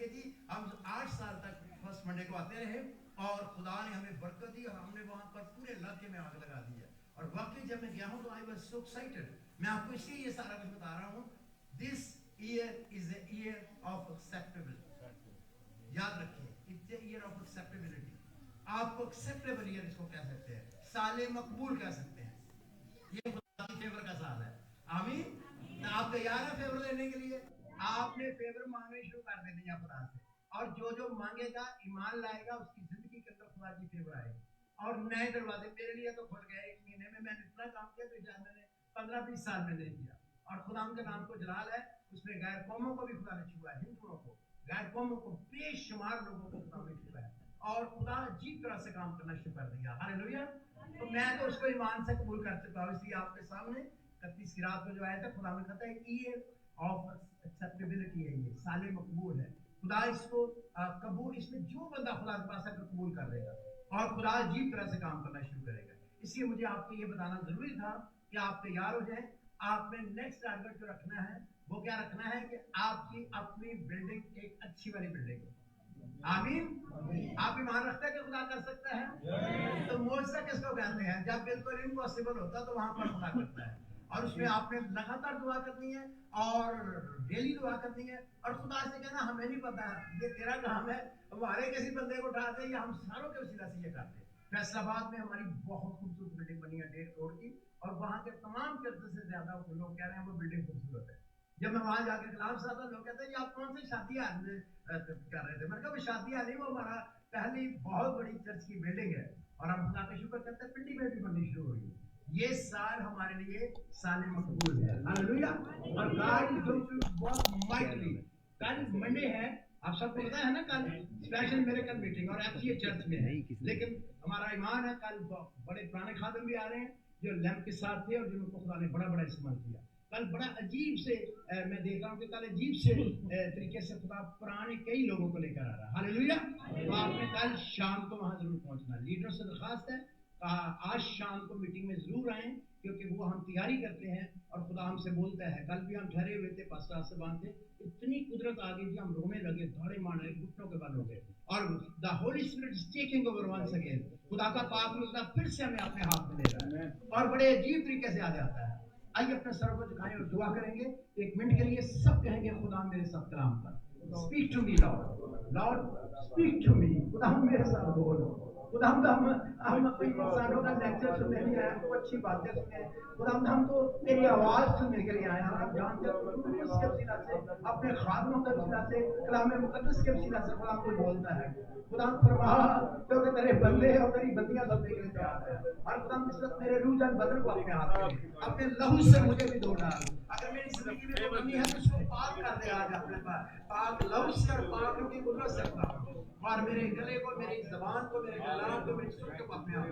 कि जी हम 8 साल तक फर्स्ट मंडे को आते रहे और खुदा ने हमें बरकत दी और हमने वहां पर पूरे इलाके में आग लगा दी है। और वाकई जब मैं गया हूं तो आई वाज सो एक्साइटेड। मैं आपको इसलिए ये सारा कुछ बता रहा हूं। This year is the year of acceptable. याद रखिए, it's the year of acceptability. आपको एक्सेप्टेबल ईयर इसको कह सकते हैं, साले मकबूल कह सकते हैं। ये खुदा की फेवर का साल है। आमीन। तो आप तैयार हैं फेवर लेने के लिए? आपने फेवर मांगने शुरू कर देनी है खुदा से, और जो जो मांगेगा ईमान लाएगा उसकी जिंदगी के अंदर खुदा की फेवर आएगी और नए दरवाजे मेरे लिए तो खुल गए। 1 महीने में मैंने इतना काम किया तो शायद मैंने 15-20 साल में नहीं किया। और खुदा के नाम को जलाल है, उसमें गैर कौमों को भी खुदा ने छुआ है, हिंदुओं को, गैर कौमों को, बेशुमार लोगों को खुदा ने छुआ है और खुदा ने अजीब तरह से काम करना शुरू कर दिया। हालेलुया। तो मैं तो उसको ईमान से कबूल कर चुका हूं। इसलिए आपके सामने 31 की रात को जो आया था, खुदा ने कहता है ईयर ऑफ एक्सेप्टेबिलिटी है, ये साले मकबूल है। खुदा इसको कबूल, इसमें जो बंदा खुदा के पास आकर कबूल कर लेगा और खुदा अजीब तरह से काम करना शुरू करेगा। इसलिए मुझे आपको ये बताना जरूरी था कि आप तैयार हो जाएं। आपने नेक्स्ट टारगेट जो रखना है वो क्या रखना है कि आपकी अपनी बिल्डिंग एक अच्छी वाली बिल्डिंग हो। आमीन। आप ईमान रखते हैं कि खुदा कर सकता है? तो मोज़ा किसको कहते हैं? जब बिल्कुल इम्पॉसिबल होता तो वहां पर खुदा करता है। और उसमें आपने लगातार दुआ करनी है और डेली दुआ करनी है और खुदा से कहना हमें नहीं पता, ये तेरा काम है, हमारे किसी बंदे को उठा दे या हम सारों के वसीला से ये कर दे। फैसलाबाद में हमारी बहुत खूबसूरत बिल्डिंग बनी है 1.5 करोड़ की, और वहाँ के तमाम चर्च से ज्यादा लोग कह रहे हैं वो बिल्डिंग खूबसूरत है। जब मैं वहां जाकर कलाम साहब लोग कहते हैं आप कौन सी शादी कर रहे थे, मैंने कहा वो शादी नहीं, वो हमारा पहली बहुत बड़ी चर्च की बिल्डिंग है और हम खुदा का शुक्र करते हैं पिंडी में भी बननी शुरू हुई है। ये साल हमारे लिए साल मकबूल है। हालेलुया। और God is going to work mightily. कल मंडे है, आप सबको पता है ना, कल स्पेशल मिरेकल मीटिंग और एफसीए चर्च में है। लेकिन हमारा ईमान है कल बड़े पुराने खादम भी आ रहे हैं जो लैंप के साथ थे और जिनको खुदा ने बड़ा बड़ा इस्तेमाल किया। कल बड़ा अजीब से मैं देख रहा हूँ कि कल अजीब से तरीके से खुदा पुराने कई लोगों को लेकर आ रहा है। हालेलुया। तो आपने कल शाम को वहां जरूर पहुंचना। लीडर से दरखास्त है, कहा आज शाम को मीटिंग में जरूर आए क्योंकि वो हम तैयारी करते हैं और खुदा हमसे बोलता है। कल भी हम ठहरे हुए थे, पास्टर से बांधे, इतनी कुदरत आ गई कि हम रोने लगे, दौड़े मार रहे, घुटनों के बल हो गए और the holy spirit is taking over once again. खुदा का पाक रुतबा फिर से हमें अपने हाथ में ले रहा है और बड़े अजीब तरीके से आ जाता है। आइए अपने सर को झुकाएं और दुआ करेंगे 1 मिनट के लिए। सब कहेंगे खुदा मेरे साथ कलाम कर, speak to me lord, lord speak to me. खुदा मेरे साथ बोलो। खुदा हम अपने इंसानों का लेक्चर सुनने नहीं आए, हमको अच्छी बातें सुने। खुदा हम तो तेरी आवाज सुनने के लिए आए हैं। आप जानते हो उसके वसीला से, अपने खादमों के वसीला से, कलाम मुकद्दस के वसीला से खुदा को बोलता है। खुदा फरमा क्योंकि तेरे बंदे और तेरी बंदियां सुनने के लिए तैयार है। और खुदा इस वक्त मेरे रूह जान बदन को अपने हाथ में, अपने लहू से मुझे भी धो डाल। अगर मेरी जिंदगी में कोई कमी है तो उसको पाक कर दे आज अपने पाक लहू से और पाक रूह की कुदरत से खुदा। और मेरे गले को, मेरी जबान को, मेरे कलाम को, मेरी सुर को अपने आप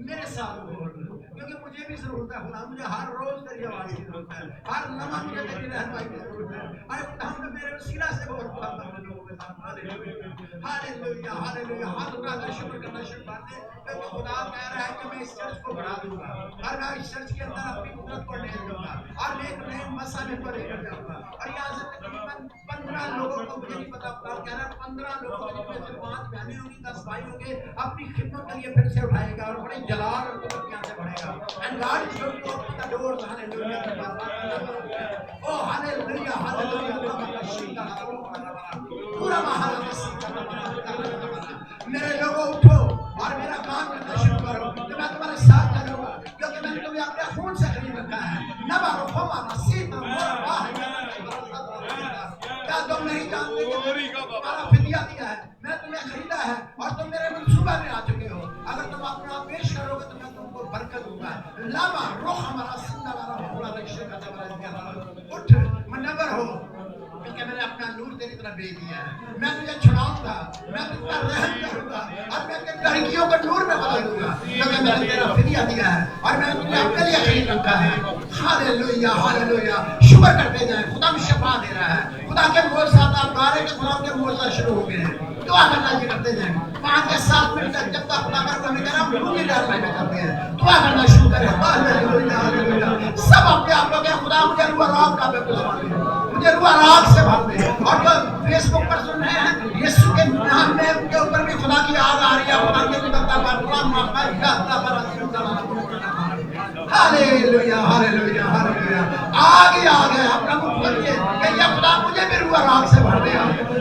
मेरे साथ बोल, क्योंकि मुझे भी जरूरत है खुदा। मुझे हर रोज तेरी आवाज की जरूरत है, हर लम्हा मुझे तेरी रहनुमाई की जरूरत है। अरे खुदा हम मेरे वसीला से बोल खुदा लोगों के साथ। Hallelujah hallelujah hallelujah. हाथ उठाकर शुक्र करना शुरू कर दे क्योंकि खुदा कह रहा है कि मैं इस चर्च को बढ़ा दूंगा और मैं इस चर्च के अंदर अपनी कुदरत को ढेर दूंगा और नए मसाले को लेकर जाऊंगा। और यहाँ से तकरीबन 15 लोगों को, मुझे नहीं पता, खुदा कह रहा है 15 लोगों को, जिनमें से 5 बहनें होंगी, 10 भाई होंगे, अपनी खिदमत के लिए फिर से उठाएगा और बड़े जलाल और कुदरत यहाँ से बढ़ेगा। And God is going to open the doors. Hallelujah. ओ हालेलुया हालेलुया। पूरा महाराज मेरे लोगों उठो और मेरा काम करना शुरू करो कि मैं तुम्हारे साथ चलूंगा क्योंकि मैंने तुम्हें अपने खून से खरीद रखा है। न मारो हमारा सीता क्या तुम नहीं जानते कि तुम्हारा फिदिया दिया है, मैंने तुम्हें खरीदा है और तुम मेरे मंसूबे में आ चुके हो। अगर तुम अपने आप पेश करोगे तो मैं तुमको बरकत दूंगा। लामा रोह हमारा सीधा वाला पूरा लक्ष्य का जबरदस्त उठ मनवर हो क्योंकि मैंने अपना नूर तेरी तरफ भेज दिया है। मैं तुझे छुड़ाऊंगा, मैं तुझ पर रहम करूंगा और मैं तेरी लड़कियों को नूर में बदल दूंगा क्योंकि मैंने तेरा फिदिया दिया है और मैंने तुझे अपने लिए खरीद रखा है। Hallelujah hallelujah. शुक्र करते जाएं, खुदा में शफा दे रहा है। खुदा के मोज़ात आप गा रहे हैं कि खुदा के मोज़ात शुरू हो गए हैं। दुआ करना ये करते जाएं 5 से 7 मिनट तक जब तक खुदा का हमें कह रहा हूं पूरी रात में करते हैं। दुआ करना शुरू करें। Hallelujah hallelujah. सब अपने आप लोग खुदा मुझे रूह राग का बेकुल मुझे रूह राग से भर दे। और जो फेसबुक पर सुन रहे हैं या खुदा के निकलता बात माफा जाता हालेलुया हालेलुया हालेलुया। आगे आ गया अपना मुख खोलिए कि या खुदा मुझे भी रूह राग से भर दे,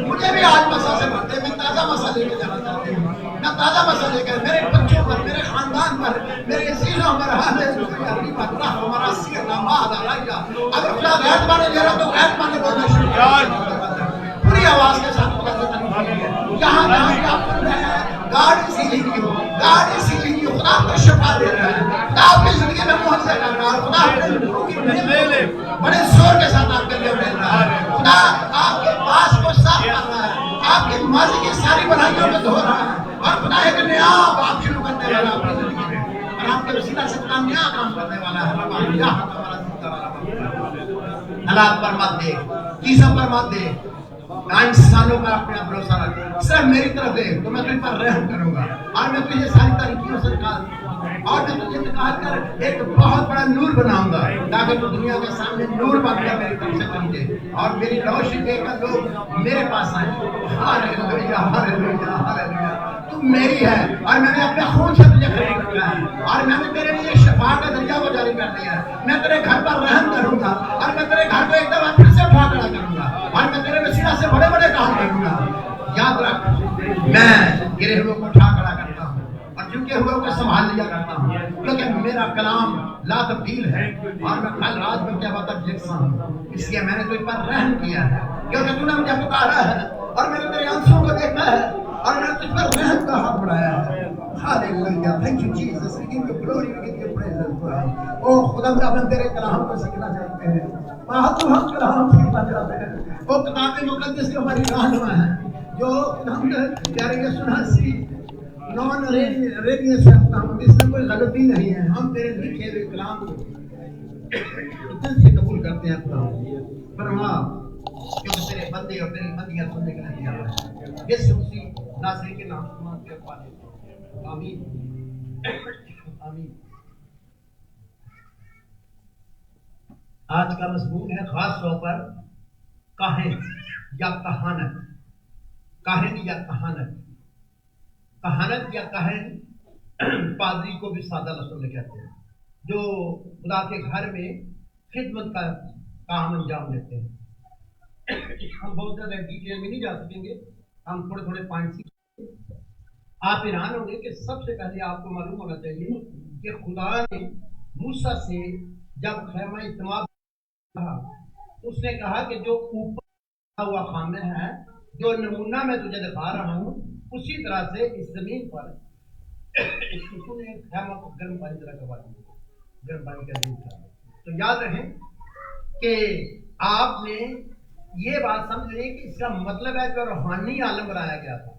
मुझे भी आज मसा से भर दे। मैं ताजा मसा लेके जाना चाहती हूँ, मैं ताजा मसा लेकर मेरे बच्चों पर, मेरे खानदान पर, मेरे अजीजों पर। हालेलुया हमारा सिर नमाज आलाइया। अगर खुदा गैर माने दे रहा तो गैर माने बोलना शुरू कर पूरी आवाज के साथ। जहाँ जहाँ क्या बोल रहे हैं गाड़ी सीलिंग की, गाड़ी सीलिंग की खुदा को शफा दे रहा है, खुदा आपकी जिंदगी में मुआवजा कर रहा है, खुदा बड़े जोर के साथ आपके लिए मिल रहा है, खुदा आपके पास को साफ कर रहा है, आपकी माजी की सारी बनाइयों को धो रहा है और खुदा एक नया काम शुरू करने वाला है आपकी जिंदगी में और आपके वसीला से खुदा नया काम करने वाला है। हालात पर मत देख, चीजों पर मत देख, इंसानों पर अपना भरोसा रख, सिर्फ मेरी तरफ देख तो मैं तुझ पर रहम करूंगा और मैं तुझे सारी तरीकों से निकाल और मैं तुझे निकाल कर एक बहुत बड़ा नूर बनाऊंगा ताकि तू दुनिया के सामने नूर बनकर मेरी तरफ से पहुंचे और मेरी रोशनी देखकर लोग मेरे पास आए। Hallelujah hallelujah hallelujah. तू मेरी है और मैंने अपने खून से तुझे खरीद लिया है और मैंने तेरे लिए शफा का दरिया को जारी कर दिया है। मैं तेरे घर पर रहम करूंगा और मैं तेरे घर को एक दफा फिर से उठा खड़ा करूंगा और मैं तेरे वसीला से बड़े बड़े काम करूंगा। याद रख, मैं गिरे हुए को उठा खड़ा करता हूँ और झुके हुए को संभाल लिया करता हूँ, क्योंकि मेरा कलाम ला तब्दील है और मैं कल रात में क्या बात लिखता हूँ। इसलिए मैंने तुझ पर रहम किया है क्योंकि तूने मुझे पुकारा है और मैंने तेरे आंसुओं को देखा है और मैंने तुझ पर रहम का हाथ बढ़ाया है। Hallelujah, thank you Jesus, we give you glory, we give you praise and prize. ओ खुदा हम तेरे कलाम को सीखना चाहते हैं, हम कलाम सीखना चाहते हैं। वो किताब मुकद्दस जो हमारी रहनुमा है, जो हम प्यारे के सुनासी नॉन अरेबियन से हम, इसमें कोई गलती नहीं है। हम तेरे लिखे हुए कलाम को दिल से कबूल करते हैं खुदा, पर हाँ क्योंकि तेरे बंदे और तेरी बंदियां सुनने के लिए तैयार हैं। यीशु मसीह नासरी के नाम से मांगते हैं पाले, आमीन आमीन। आज का मज़मून है खास तौर पर काहिन या कहानत, काहिन या कहानत, कहानत या काहिन पादरी को भी सादा लफ्ज़ों में कहते हैं, जो खुदा के घर में खिदमत का काम अंजाम देते हैं। हम बहुत ज़्यादा डिटेल में नहीं जा सकेंगे, हम थोड़े थोड़े पॉइंट सीखेंगे। आप हैरान होंगे कि सबसे पहले आपको मालूम होना चाहिए कि खुदा ने मूसा से जब खैमा इज्तिमा कहा, उसने कहा कि जो ऊपर हुआ खामे है, जो नमूना मैं तुझे दिखा रहा हूँ, उसी तरह से इस जमीन पर उसने खैमा को गर्म पानी तरह करवा दिया, गर्म पानी का दूध था। तो याद रखें कि आपने ये बात समझ लें कि इसका मतलब है जो रूहानी आलम बनाया गया था।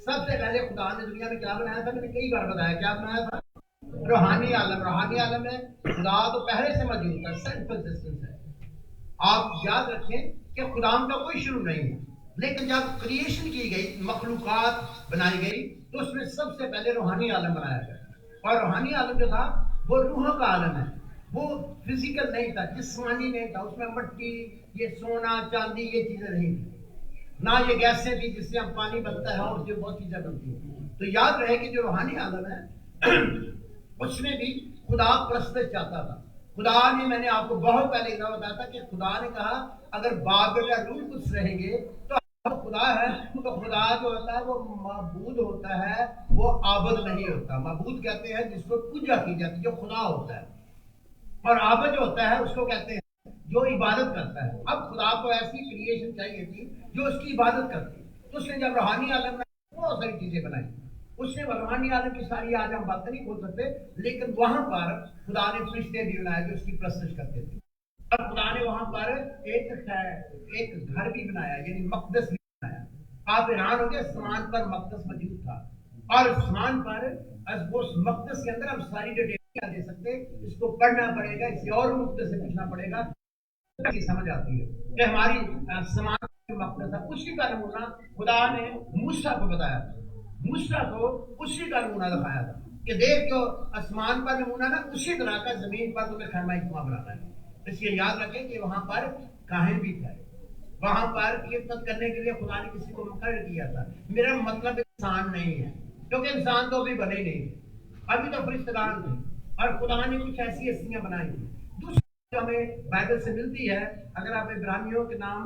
सबसे पहले खुदा ने दुनिया में क्या बनाया था, मैंने कई बार बताया, क्या बनाया था? रूहानी आलम। रूहानी आलम में खुदा तो पहले से मौजूद था, सेल्फ एग्जिस्टेंस है। आप याद रखें कि खुदा का कोई शुरू नहीं है, लेकिन जब क्रिएशन की गई, मखलूकात बनाई गई, तो उसमें सबसे पहले रूहानी आलम बनाया गया। और रूहानी आलम जो था वो रूहों का आलम है, वो फिजिकल नहीं था, जिस्मानी नहीं था। उसमें मिट्टी, ये सोना चांदी, ये चीजें नहीं थी, ना ये गैसें थी जिससे हम पानी बनता है और जो बहुत चीजें बनती हैं। तो याद रहे कि जो रूहानी आलम है उसमें भी खुदा परस्तिश चाहता था। खुदा ने, मैंने आपको बहुत पहले इतना बताया था कि खुदा ने कहा अगर बाबिल या रूह कुछ रहेंगे तो खुदा है, तो खुदा जो होता है वो मबूद होता है, वो आबद नहीं होता। मबूद कहते हैं जिसको पूजा की जाती है, जो खुदा होता है, और आबद जो होता है उसको कहते हैं जो इबादत करता है। अब खुदा को ऐसी क्रिएशन चाहिए थी जो उसकी इबादत करती, तो उसने जब रूहानी आलम में बहुत सारी चीजें बनाई, उसने रूहानी आलम की सारी आज हम बातें नहीं बोल सकते, लेकिन वहां पर खुदा ने फरिश्ते भी बनाए जो उसकी प्रस्तुत करते थे। और खुदा ने वहां पर एक घर भी बनाया, यानी मकदस भी बनाया। आप हैरान हो गए, आसमान पर मकदस मौजूद था और आसमान पर उस मकदस के अंदर हम सारी डिटेल क्या दे सकते, इसको पढ़ना पड़ेगा, इसे और मुकदस से पूछना पड़ेगा, समझ आती है कि हमारी आसमान मकदस है। उसी का नमूना खुदा ने मूसा को बताया था, मूसा को उसी का नमूना दिखाया था कि देख जो आसमान पर नमूना ना, उसी तरह का जमीन पर तुम्हें खैमा इज्तिमा बनाना है। इसलिए याद रखें कि वहां पर काहिन भी थे, वहां पर खिदमत करने के लिए खुदा ने किसी को मुकर्रर किया था। मेरा मतलब इंसान नहीं है, क्योंकि इंसान तो अभी बने ही नहीं थे, अभी तो फरिश्तेगान थे, और खुदा ने कुछ ऐसी हस्तियां बनाई थी। दूसरी जो हमें बाइबल से मिलती है, अगर आप इब्रानियों के नाम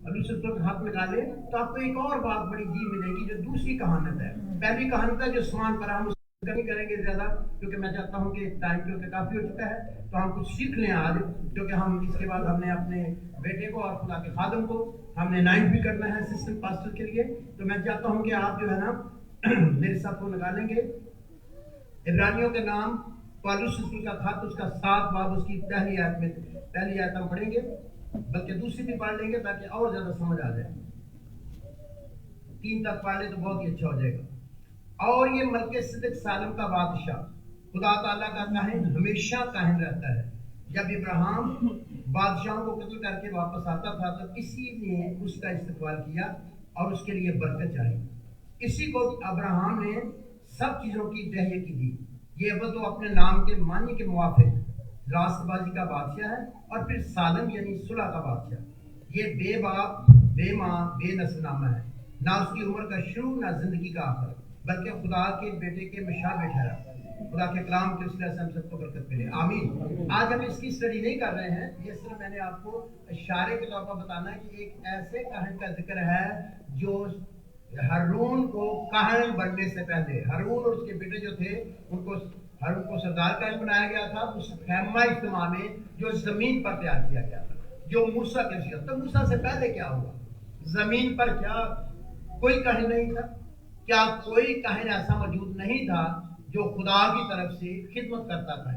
दूसरे हाथ में डालें तो आपको एक और बात बड़ी जी मिलेगी, जो दूसरी कहानत है। पहली कहानत है जो समान पर हम नहीं करेंगे ज्यादा, क्योंकि मैं चाहता हूं कि टाइम क्योंकि काफी हो चुका है, तो हम कुछ सीख लें आज, क्योंकि हम इसके बाद हमने अपने बेटे को और खुदा के खादम को हमने 9 भी करना है असिस्टेंट पास्टर के लिए। तो मैं चाहता हूं कि आप जो है ना मेरे साथ को निकालेंगे इब्रानियों के नाम पौलुस रसूल का खत, उसका 7 बाब उसकी पहली आयत हम पढ़ेंगे, बल्कि दूसरी भी पढ़ लेंगे ताकि और ज्यादा समझ आ जाए। 3 तक पढ़ ले तो बहुत ही अच्छा हो जाएगा। और ये मलकिसिदक सालम का बादशाह खुदा ताला का काहिन हमेशा काहिन रहता है। जब इब्राहिम बादशाहों को कत्ल करके वापस आता था तो इसी ने उसका इस्तकबाल किया और उसके लिए बरकत चाहिए। इसी को अब्राहम ने सब चीजों की तहैया की दी। ये वो तो अपने नाम के मानी के मुवाफिक रास्तबाजी का बादशाह है, और फिर सालम यानी सुलह का बादशाह। ये बेबाप बेमां बेनस्ल नामा है, ना उसकी उम्र का शुरू ना जिंदगी का आखिर, बल्कि खुदा के बेटे के मुशाबे ठहरा। खुदा के कलाम के सिलसिले से हम सबको बरकत मिले, आमीन। आज हम इसकी स्टडी नहीं कर रहे हैं, ये सिर्फ मैंने आपको इशारे के तौर पर बताना है कि एक ऐसे काहिन का जिक्र है जो हारून को काहिन बनने से पहले, हारून और उसके बेटे जो थे उनको हारून को सरदार काहिन बनाया गया था उस खैमा इज्तिमा में जो जमीन पर तैयार किया गया था, जो मूसा के ज़रिए। तो मूसा से पहले क्या हुआ? जमीन पर क्या कोई काहिन नहीं था? क्या कोई काहिन ऐसा मौजूद नहीं था जो खुदा की तरफ से खिदमत करता था?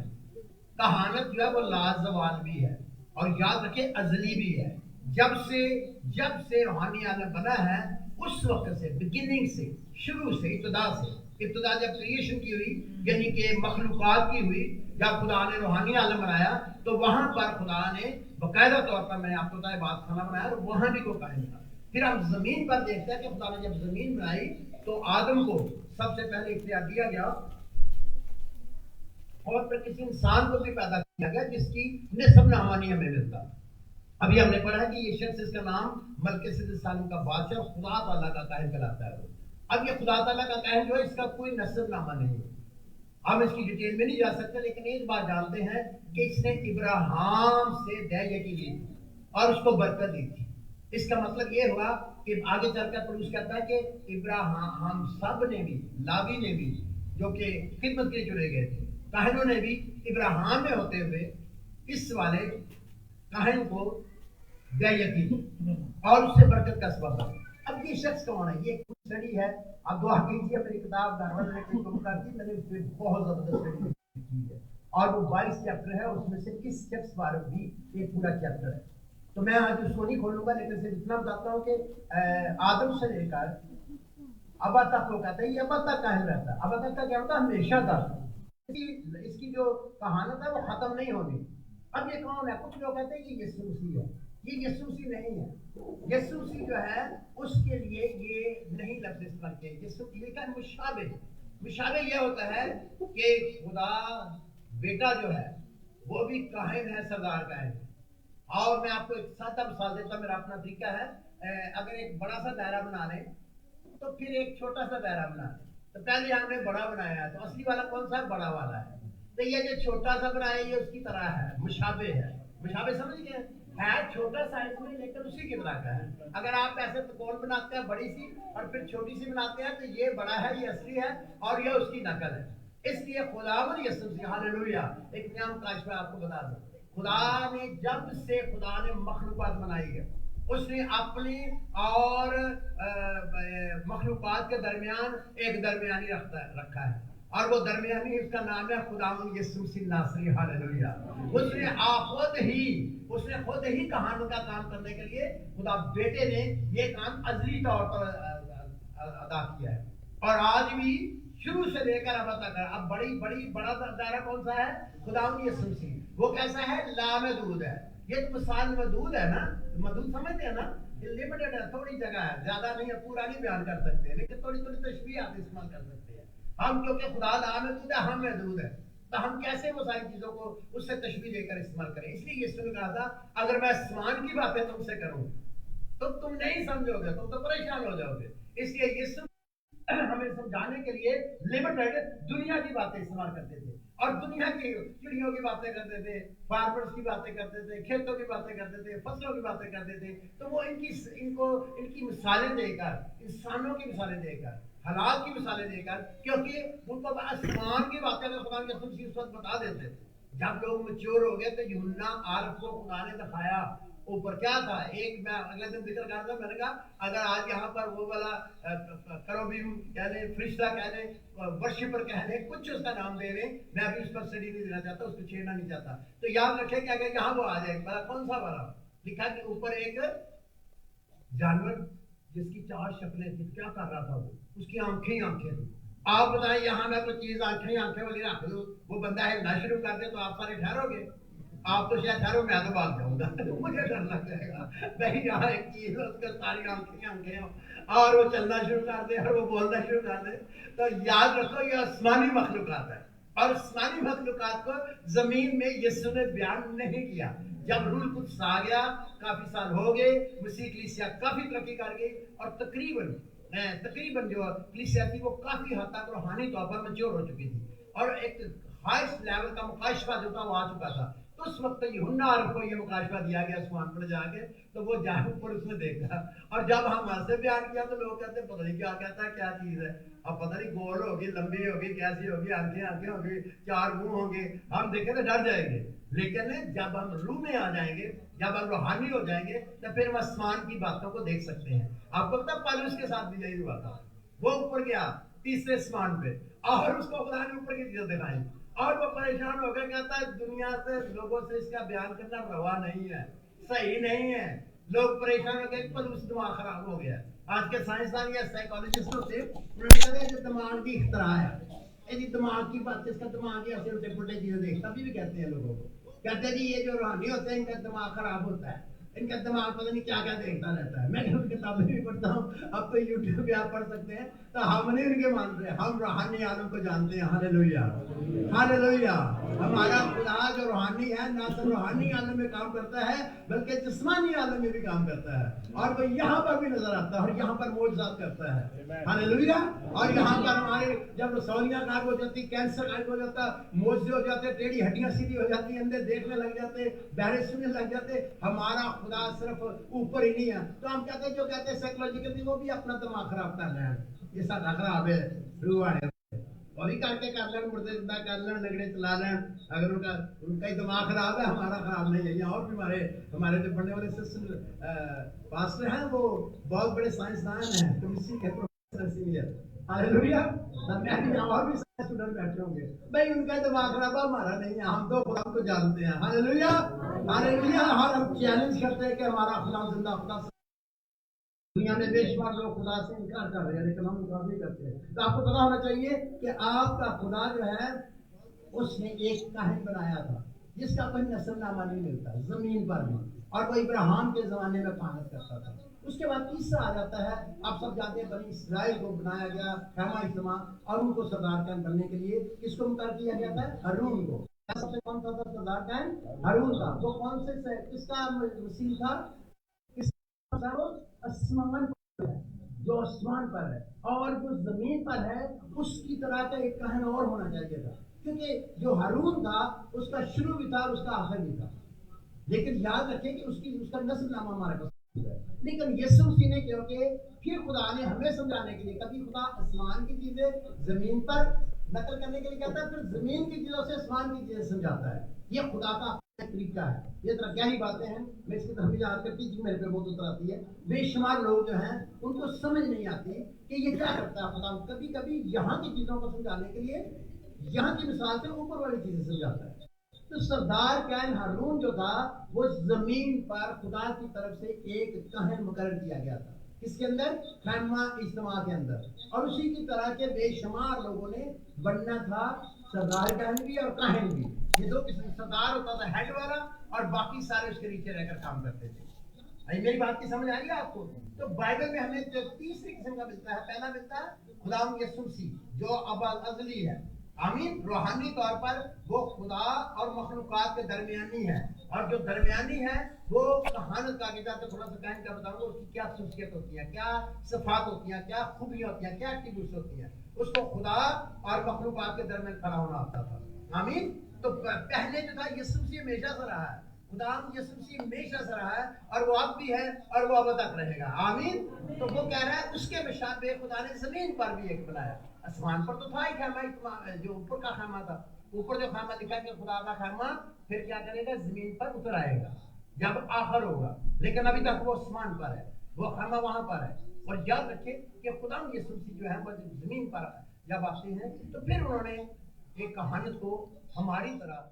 कहानत जो है वो लाजवाल भी है, और याद रखिए अजली भी है। जब से रूहानी आलम बना है उस वक्त से, बिगिनिंग से, शुरू से, इब्तिदा जब क्रिएशन की हुई, यानी कि मखलूकात की हुई, जब खुदा ने रूहानी आलम बनाया तो वहां पर खुदा ने बाकायदा तौर पर, मैंने आपको बताया, बात खाना बनाया, और वहां भी कोई काहिन था। फिर हम जमीन पर देखते हैं कि खुदा ने जब जमीन बनाई तो आदम को सबसे पहले इख्तियार दिया गया, और फिर किसी इंसान को भी पैदा किया गया जिसकी निस्ब-नामा नहीं हमें मिलता। अभी हमने पढ़ा कि ये शख्स, इसका नाम मलकिसिदक सालम का बादशाह खुदा ताला का काहिन कहलाता है। अब ये खुदा ताला का काहिन जो है इसका कोई नस्ब-नामा नहीं है। हम इसकी डिटेल में नहीं जा सकते, लेकिन एक बात जानते हैं कि इसने इब्राहिम से दयायकी ली थी और उसको बरकत दी थी। इसका मतलब ये हुआ कि आगे चलकर पुरुष कहता है कि इब्राहिम, हम सब ने भी, लावी ने भी, जो कि खिदमत के लिए चुने गए थे, काहिनों ने भी इब्राहिम में होते हुए इस वाले काहिन को दयायकी दी और उससे बरकत का सबब बना। अब ये शख्स कौन है? ये कुछ स्टडी है, आप दुआ कीजिए। मेरी किताब दारवाल ने कहीं कर दी, मैंने उसमें बहुत जबरदस्त स्टडी की है, और वो 22 चैप्टर है, उसमें से इस शख्स पर भी एक पूरा चैप्टर है। तो मैं आज उसको नहीं खोलूंगा, लेकिन सिर्फ इतना बताता हूँ कि आदम से लेकर अबा तक को कहते हैं, ये अबा तक काहिन रहता है। अबा तक का क्या होता है? हमेशा का। इसकी जो कहानत है वो खत्म नहीं होनी। अब ये कौन है? कुछ लोग कहते हैं कि यीशु मसीह है। ये यीशु मसीह नहीं है। यीशु मसीह जो है उसके लिए ये नहीं लफ्ज़ इस्तेमाल किए। यीशु का मुशाबे ये होता है कि खुदा बेटा जो है वो भी काहिन है, सरदार काहिन है। और मैं आपको एक सादा मिसाल देता हूं, मेरा अपना तरीका है। अगर एक बड़ा सा दायरा बना लें तो फिर एक छोटा सा दायरा बना लें। तो पहले हमने बड़ा बनाया है, तो असली वाला कौन सा? बड़ा वाला है। तो ये जो छोटा सा बनाया ये उसकी तरह है, मुशाबे है। मुशाबे समझ गए? है छोटा साइज में, लेकिन उसी की तरह का है। अगर आप ऐसे त्रिकोण बनाते हैं बड़ी सी और फिर छोटी सी बनाते हैं, तो ये बड़ा है, ये असली है, और ये उसकी नकल है। इसलिए खुदावंद यीशु मसीह, हालेलुया। एक नियम काश मैं आपको बता दूं, खुदा ने जब से खुदा ने मखलूकात बनाई है, उसने अपनी और मखलूकात के दरमियान एक दरमियानी रखा है, और वो दरमियानी उसका नाम है खुदावंद यीशु मसीह नासरी, हालेलुया। उसने खुद ही कहानी का काम करने के लिए खुदा बेटे ने ये काम अज़ली तौर पर अदा किया है, और आज भी शुरू से लेकर अब तक। अब बड़ा दायरा कौन सा है? खुदावंद यीशु मसीह। वो कैसा है? लामहदूद है। ये तो मिसाल मदूद है ना, मदूद समझते हैं ना, ये लिमिटेड है, थोड़ी जगह है, ज्यादा नहीं है, पूरा नहीं बयान कर सकते, लेकिन थोड़ी तशबीह आप इस्तेमाल कर सकते हैं। हम क्योंकि खुदा लामहदूद है, हम महदूद है, तो हम कैसे वो सारी चीजों को उससे तशबीह देकर इस्तेमाल करें? इसलिए यीशु ने कहा था, अगर मैं आसमान की बातें तुमसे करूं तो तुम नहीं समझोगे, तुम तो परेशान हो जाओगे। इसलिए यीशु हमें समझाने के लिए लिमिटेड दुनिया की बातें इस्तेमाल करते थे और दुनिया की चिड़ियों की बातें करते थे, फार्मर्स की बातें करते थे, खेतों की बातें करते थे, फसलों की बातें करते थे। तो वो इनकी मिसालें देकर, इंसानों की मिसालें देकर, हालात की मिसालें देकर, क्योंकि उनको आसमान की बातें अगर खुदा के रसूल उस वक्त बता देते थे। जब लोग मैच्योर हो गए तो यूहन्ना आरफ को खुदा ने दिखाया ऊपर क्या था। एक मैं अगले दिन जिक्र कर रहा था, मैंने कहा अगर आज यहाँ पर वो वाला करोबिम कह ले, फरिश्ता कह ले, वर्शिपर कह ले, कुछ उसका नाम दे ले, मैं अभी उस पर स्टडी नहीं देना चाहता, उसको छेड़ना नहीं चाहता। तो याद रखें कि अगर यहाँ वो आ जाए, बड़ा कौन सा वाला लिखा कि ऊपर एक जानवर जिसकी 4 शक्लें थी, क्या कर रहा था वो, उसकी आंखें ही आंखें थी। आप बताएं यहाँ मैं कोई चीज आंखें ही आंखें वाली रख दूं, वो बंदा हिलना शुरू कर दे तो आप सारे ठहरोगे? आप तो शायद ठहरो, मैं तो भाग जाऊंगा मुझे डर लग जाएगा। नहीं, यहाँ एक चीज है, उसके सारी आंखें आंखें हो और वो चलना शुरू कर दे और वो बोलना शुरू कर दे, तो याद रखो ये आसमानी मखलूकात है। और आसमानी मखलूकात को जमीन में यीशु ने बयान नहीं किया। जब रूह कुद्स आ गया, काफी साल हो गए, मसीह कलीसिया काफी तरक्की कर गई और तकरीबन जो कलीसिया थी वो काफी हद तक रूहानी तौर पर मैच्योर हो चुकी थी और एक हाईएस्ट लेवल का मुकाशफा जो था वो आ चुका था। तो उस वक्त यूहन्ना आरफ को ये मुकाशफा दिया गया आसमान पर जाके, तो वो जाके ऊपर उसने देखा और जब हम से बयान किया तो लोग कहते पता नहीं क्या कहता है, क्या चीज है, अब पता नहीं गोल होगी, लंबी होगी, कैसी होगी, आंखें आंखें होगी, 4 मुंह होंगे, हम देखें तो डर जाएंगे। लेकिन जब हम रूह में आ जाएंगे, जब हम रूहानी हो जाएंगे, तो फिर हम आसमान की बातों को देख सकते हैं। आपको पता पौलुस के साथ भी यही हुआ था। वो ऊपर गया 3रे आसमान पे और उसको खुदा ने ऊपर की चीजें दिखाई और वो परेशान होकर कहता है दुनिया से लोगों से इसका बयान करना रवा नहीं है, सही नहीं है। लोग परेशान हो गए, पौलुस दिमाग खराब हो गया। आज के साइंसदान या साइकोलॉजिस्ट होते उन्होंने कहा ये दिमाग की इख्तरा है, यदि दिमाग की बात, इसका दिमाग ही ऐसे उल्टे पुल्टे चीजें देखता भी कहते हैं लोगों को, कहते हैं जी ये जो रूहानी होते हैं इनका दिमाग खराब होता है, इनका दिमाग पता नहीं क्या क्या देखता रहता है। मैं किताबें भी पढ़ता हूँ, अब तो यूट्यूब पे आप पढ़ सकते हैं। तो हम नहीं उनके मान रहे, हम रूहानी आलम को जानते हैं। Hallelujah hallelujah. हमारा खुदा जो रूहानी है, ना सिर्फ रूहानी आलम में काम करता है बल्कि जिस्मानी आलम में भी काम करता है और वो यहाँ पर भी नजर आता है और यहाँ पर मोजज़ात करता है। हालेलुया। और यहाँ पर हमारे जब रसौलियाँ गायब हो जाती, कैंसर गायब हो जाता, मोजे हो जाते, टेढ़ी हड्डियाँ सीधी हो जाती, अंधे देखने लग जाते, बहरे सुनने लग जाते, हमारा खुदा सिर्फ ऊपर ही नहीं है। तो हम कहते हैं, जो कहते हैं साइकोलॉजिकली वो भी अपना दिमाग खराब कर रहे हैं, ये साडा खराब है, रूह वाले और ही करके कर लें, मुर्दे जिंदा कर लें, लगड़े चला लें, अगर उनका ही दिमाग खराब है, हमारा खराब नहीं है। यहाँ और भी हमारे जो पढ़ने वाले सिस्टर पास्टर हैं वो बहुत बड़े साइंसदान हैं, केमिस्ट्री के प्रोफेसर सीनियर। हालेलुया। मैं भी और भी स्टूडेंट बैठे होंगे, भाई उनका दिमाग खराब है, हमारा नहीं है, हम तो खुदा को जानते हैं। Hallelujah hallelujah. और हम चैलेंज करते हैं कि हमारा खुदा जिंदा खुदा। दुनिया में बेशुमार लोग खुदा से इनकार कर रहे हैं, लेकिन हम इनकार नहीं करते। तो आपको पता होना चाहिए कि आपका खुदा जो है उसने एक काहिन बनाया था जिसका कोई नस्लनामा नहीं मिलता जमीन पर भी, और वो इब्राहिम के जमाने में कहानत करता था। उसके बाद तीसरा आ जाता है, आप सब जानते हैं, बनी इसराइल को बनाया गया खैमा इज्तिमा और उनको सरदार कैन बनने के लिए किसको मुकर किया गया था? हारून को। सबसे कौन सा था सरदार कैन? हारून का। वो कौन से किसका मसीह था? आसमान पर है, जो आसमान पर है, और जो जमीन पर है उसकी तरह का एक कहन और होना चाहिए था, क्योंकि जो हारून था उसका शुरू भी था और उसका आखिर भी था। लेकिन याद रखें कि उसका नस्लनामा हमारे पास है। लेकिन यीशु मसीह ने, क्योंकि फिर खुदा ने हमें समझाने के लिए, कभी खुदा आसमान की चीजें जमीन पर नकल करने के लिए कहता है, फिर जमीन की चीजों से आसमान की चीजें समझाता है। ये खुदा का तरीका है। ये तरह क्या ही बातें हैं, मैं इसकी तरफ याद करती हूँ, मेरे पे बहुत उतर आती है। बेशुमार लोग जो हैं उनको समझ नहीं आती कि ये क्या करता है खुदा। कभी कभी यहाँ की चीजों को समझाने के लिए यहाँ की मिसाल से ऊपर वाली चीजें समझाता है। तो सरदार कैन हारून जो था वो जमीन पर खुदा की तरफ से एक कहन मुकर्रर किया गया था। किसके अंदर? खैमा इज्तिमा के अंदर। और उसी की तरह के बेशुमार लोगों ने बनना था, सरदार कैन भी और काहिन भी। ये दो किस्म, सरदार होता था हेड वाला और बाकी सारे उसके नीचे रहकर काम करते थे। मेरी बात की समझ आ रही है आपको? तो बाइबल में हमें जो तीसरी किस्म का मिलता है, पहला मिलता है खुदावंद यीशु मसीह जो अज़ली है, आमीन। रूहानी तौर पर वो खुदा और मखलूकात के दरमियानी है, और जो दरमियानी है वो कहानत का आगे जाकर थोड़ा सा कहने का बताऊंगा उसकी क्या खसूसियत होती है, क्या सिफात होती हैं, क्या खूबियां होती हैं, क्या एट्रीब्यूट्स होती हैं। उसको खुदा और मखलूकात के दरमियान खड़ा होना होता था। आमीन। तो पहले जो था यीशु मसीह हमेशा से रहा है, खुदा यीशु मसीह हमेशा से रहा है, और वो अब भी है और वो अब तक रहेगा। आमीन। तो वो कह रहा है उसके मुशाबे खुदा ने जमीन पर भी एक बनाया। आसमान पर तो था ही खामा, जो ऊपर का खामा था, ऊपर जो खामा दिखा कि खुदा का खामा फिर क्या करेगा, जमीन पर उतर आएगा जब आखिर होगा, लेकिन अभी तक वो आसमान पर है, वो खामा वहां पर है। और याद रखें कि खुदा यीशु मसीह जो है वो जमीन पर जब आते हैं तो फिर उन्होंने एक कहानत को हमारी तरह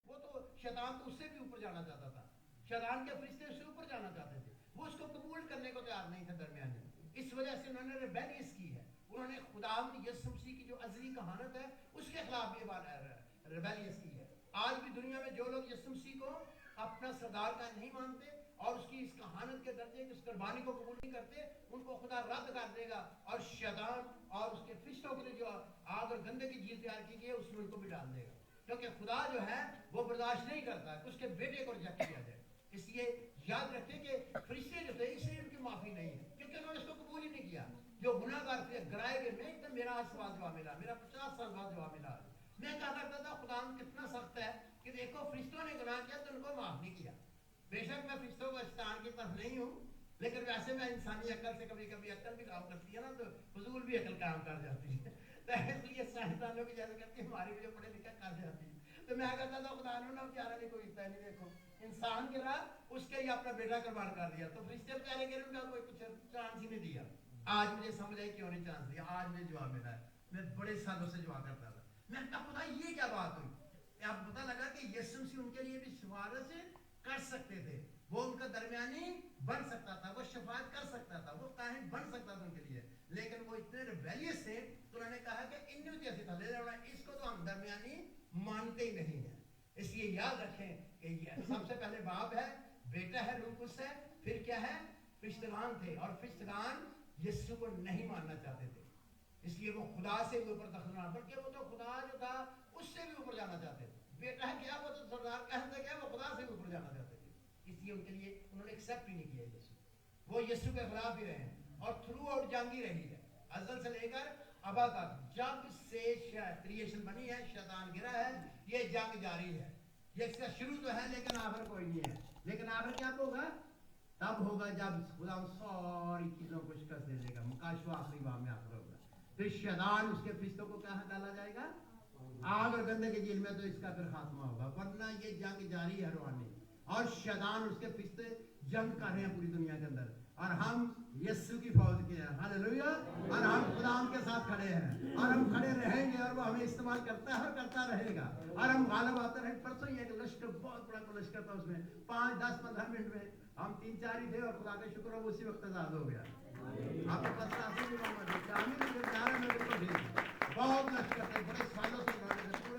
वो तो शैतान तो उससे भी ऊपर जाना चाहता था, शैतान के फरिश्ते उससे ऊपर जाना चाहते थे, वो उसको कबूल करने को तैयार नहीं थे दरमियान में। इस वजह से उन्होंने रिबेलियस की है, उन्होंने खुदावंद यीशु मसीह की जो अज़ली कहानत है उसके खिलाफ ये रिबेलियस की है। आज भी दुनिया में जो लोग यीशु मसीह को अपना सरदार का नहीं मानते और उसकी इस कहानत के दर्जे की, इस कुर्बानी को कबूल नहीं करते, उनको खुदा रद्द कर देगा और शैतान और उसके फरिश्तों के लिए जो आग और गंदे की चीज तैयार की गई है उसमें उनको भी डाल देगा, क्योंकि खुदा जो है वो बर्दाश्त नहीं करता है उसके बेटे को रिजेक्ट किया जाए। इसलिए याद रखें कि फरिश्ते जो थे इसलिए उनकी माफी नहीं है, क्योंकि उन्होंने इसको कबूल ही नहीं किया। जो गुनाहगार थे गिराए गए, मैं एकदम मेरा 8 साल जवाब मिला, मेरा 50 साल बाद जवाब मिला। मैं कहा करता था खुदा कितना सख्त है कि देखो फरिश्तों ने गुनाह किया तो उनको माफ नहीं किया। बेशक मैं फरिश्तों को शैतान की तरफ नहीं हूँ, लेकिन वैसे मैं इंसानी अकल से कभी कभी अकल भी काम करती है ना, तो फजूल भी अकल काम कर जाती है। तो इसलिए साइंसदानों की जैसे करती है, हमारी भी जो पढ़े लिखे कर जाती है। तो मैं कहता था खुदा ने ना बेचारा ने कोई इतना नहीं, देखो इंसान गिरा उसके ही अपना बेटा कुर्बान कर दिया, तो फरिश्ते बेचारे गिरे उनका कोई कुछ चांस ही नहीं दिया। आज मुझे समझ आई क्यों नहीं चांस दिया, आज मुझे जवाब मिला है। मैं बड़े सालों से जवाब करता था, मैं कहा खुदा ये क्या बात हुई। अब पता लगा कि यीशु मसीह उनके लिए भी सिफारिश कर सकते थे, वो उनका दरमियानी बन सकता था, वो शफाअत कर सकता था, वो काहिन बन सकता था उनके लिए, लेकिन वो इतने रिबेलियस थे तो उन्होंने कहा कि इन जैसे था इसको तो हम दरमियानी मानते ही नहीं है। इसलिए याद रखें कि ये सबसे पहले बाप है, बेटा है, रूह कुद्स है, फिर क्या है, फरिश्तेगान थे, और फरिश्तेगान यीशु को नहीं मानना चाहते थे, इसलिए वो खुदा से भी ऊपर दखल ना, बल्कि वो तो खुदा जो था उससे भी ऊपर जाना चाहते थे। बेटा है क्या, वो तो सरदार कहते क्या, वो खुदा से भी ऊपर जाना चाहते थे, इसलिए उनके लिए उन्होंने एक्सेप्ट ही नहीं किया यीशु, वो यीशु के खिलाफ ही रहे हैं, और थ्रू आउट जंग ही रही है, अज़ल से लेकर अब तक। जब से क्रिएशन बनी है शैतान गिरा है, ये जंग जारी है, ये इसका शुरू तो है लेकिन आखिर कोई नहीं है। लेकिन आखिर क्या होगा, तब होगा जब खुदा सारी चीजों को शिकस्त दे देगा, मुकाशवा आखिरी बार में आखिर होगा, फिर शैतान उसके फरिश्तों को कहाँ डाला जाएगा, आग और गंदे के झील में, तो इसका फिर खात्मा होगा। वरना ये जंग जारी है रूहानी, और शैतान उसके फरिश्ते जंग कर रहे हैं पूरी दुनिया के अंदर, और हम यीशु की फौज के हैं, हालेलुया, और हम खुदा के साथ खड़े हैं, और हम खड़े रहेंगे, और वो हमें इस्तेमाल करता है और करता रहेगा, और हम गालिब आते रहे। परसों ये लश्कर बहुत बड़ा लश्कर था, उसमें 5, 10, 15 मिनट में हम 3-4 ही थे, और खुदा का शुक्र है उसी वक्त आजाद हो गया। आपके पास बहुत लश्कर थे, बड़े सालों से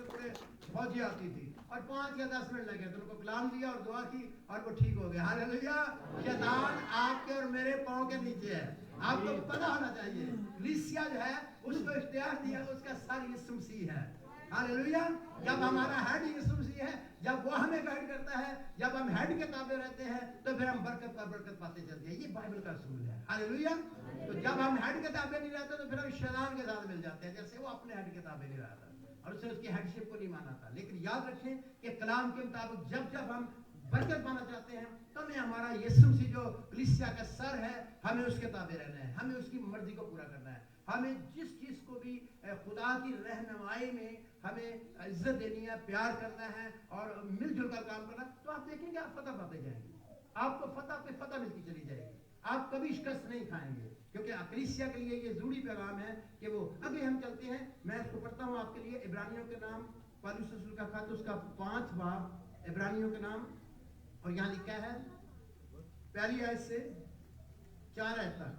पूरे फौजी आती थी, और 5 या 10 मिनट लगे तो उनको कलाम दिया और दुआ की और वो ठीक हो गया। हालेलुया। शैतान आपके और मेरे पांव के नीचे है, आपको पता होना चाहिए। कलीसिया जो है उसको इख्तियार दिया, उसका सर यीशु मसीह है। हालेलुया। जब हमारा हेड यीशु मसीह है, जब वो हमें गाइड करता है, जब हम हेड के ताबे रहते हैं, तो फिर हम बरकत पर बरकत पाते चलते हैं। ये बाइबल का असूल है। हालेलुया। तो जब हम हेड के ताबे नहीं रहते तो फिर हम शैतान के साथ मिल जाते हैं, जैसे वो अपने हेड के ताबे नहीं रहता और उसे उसकी हेडशिप को नहीं माना था। लेकिन याद रखें कि कलाम के मुताबिक जब जब हम बरकत पाना चाहते हैं, तो हमें हमारा यीशु मसीह जो कलीसिया का सर है, हमें उसके ताबे रहना है, हमें उसकी मर्जी को पूरा करना है। हमें जिस चीज को भी خدا کی رہنمائی میں ہمیں عزت دینی ہے, پیار کرنا ہے اور مل جل کر کام کرنا, تو آپ دیکھیں گے آپ فتح پاتے جائیں گے, آپ کو فتح پہ فتح ملتی چلی جائے گی, آپ کبھی شکست نہیں کھائیں گے. کیونکہ اکلیسیا کے لیے یہ ضروری پیغام ہے کہ وہ, ابھی ہم چلتے ہیں, میں اس کو پڑھتا ہوں آپ کے لیے, عبرانیوں کے نام, پالوس رسول کا خط, اس کا 5 باب عبرانیوں کے نام, اور یہاں لکھا ہے پہلی آیت سے 4 آیت تک.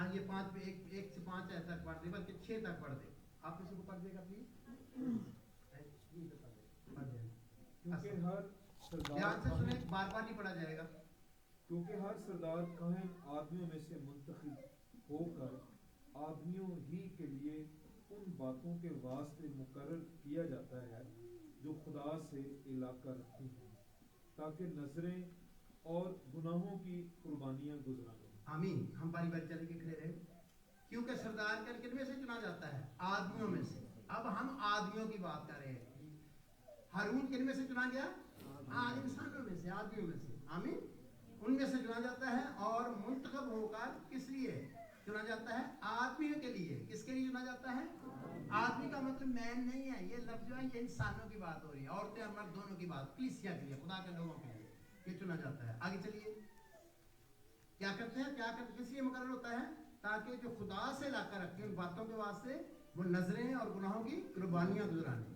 آج یہ 1 سے 5 آیت تک پڑھ دے, بلکہ 6 تک پڑھ دے. آپ کسی کو پڑھ دے گا پلیز, کیونکہ ہر دھیان سے سنیں, بار بار نہیں پڑھا جائے گا. کیونکہ ہر سردار کاہن آدمیوں میں سے منتخب ہو کر آدمیوں ہی کے لیے ان باتوں کے واسطے مقرر کیا جاتا ہے جو خدا سے علاقہ رکھتی ہیں, تاکہ نظریں اور گناہوں کی قربانیاں گزرانے. آمین. ہم باری باری چلے کے کھڑے رہے. کیونکہ سردار کن میں سے چنا جاتا ہے؟ آدمیوں میں سے. اب ہم آدمیوں کی بات کر رہے ہیں. ہارون کن میں سے چنا گیا؟ انسانوں میں سے, آدمیوں میں سے. آمین. ان میں سے چنا جاتا ہے اور منتخب ہو کر کس لیے چنا جاتا ہے؟ آدمیوں کے لیے. کس کے لیے چنا جاتا ہے؟ آدمی کا مطلب مین نہیں ہے, یہ لفظ جو ہے یہ انسانوں کی بات ہو رہی ہے, عورتیں اور مرد دونوں کی بات, کلیسیا کے لیے, خدا کے لوگوں کے لیے یہ چنا جاتا ہے. آگے چلیے, کیا کرتے ہیں, کس لیے مقرر ہوتا ہے؟ تاکہ جو خدا سے علاقہ رکھتے ہیں ان باتوں کے واسطے وہ نظریں اور گناہوں کی قربانیاں گزرانے.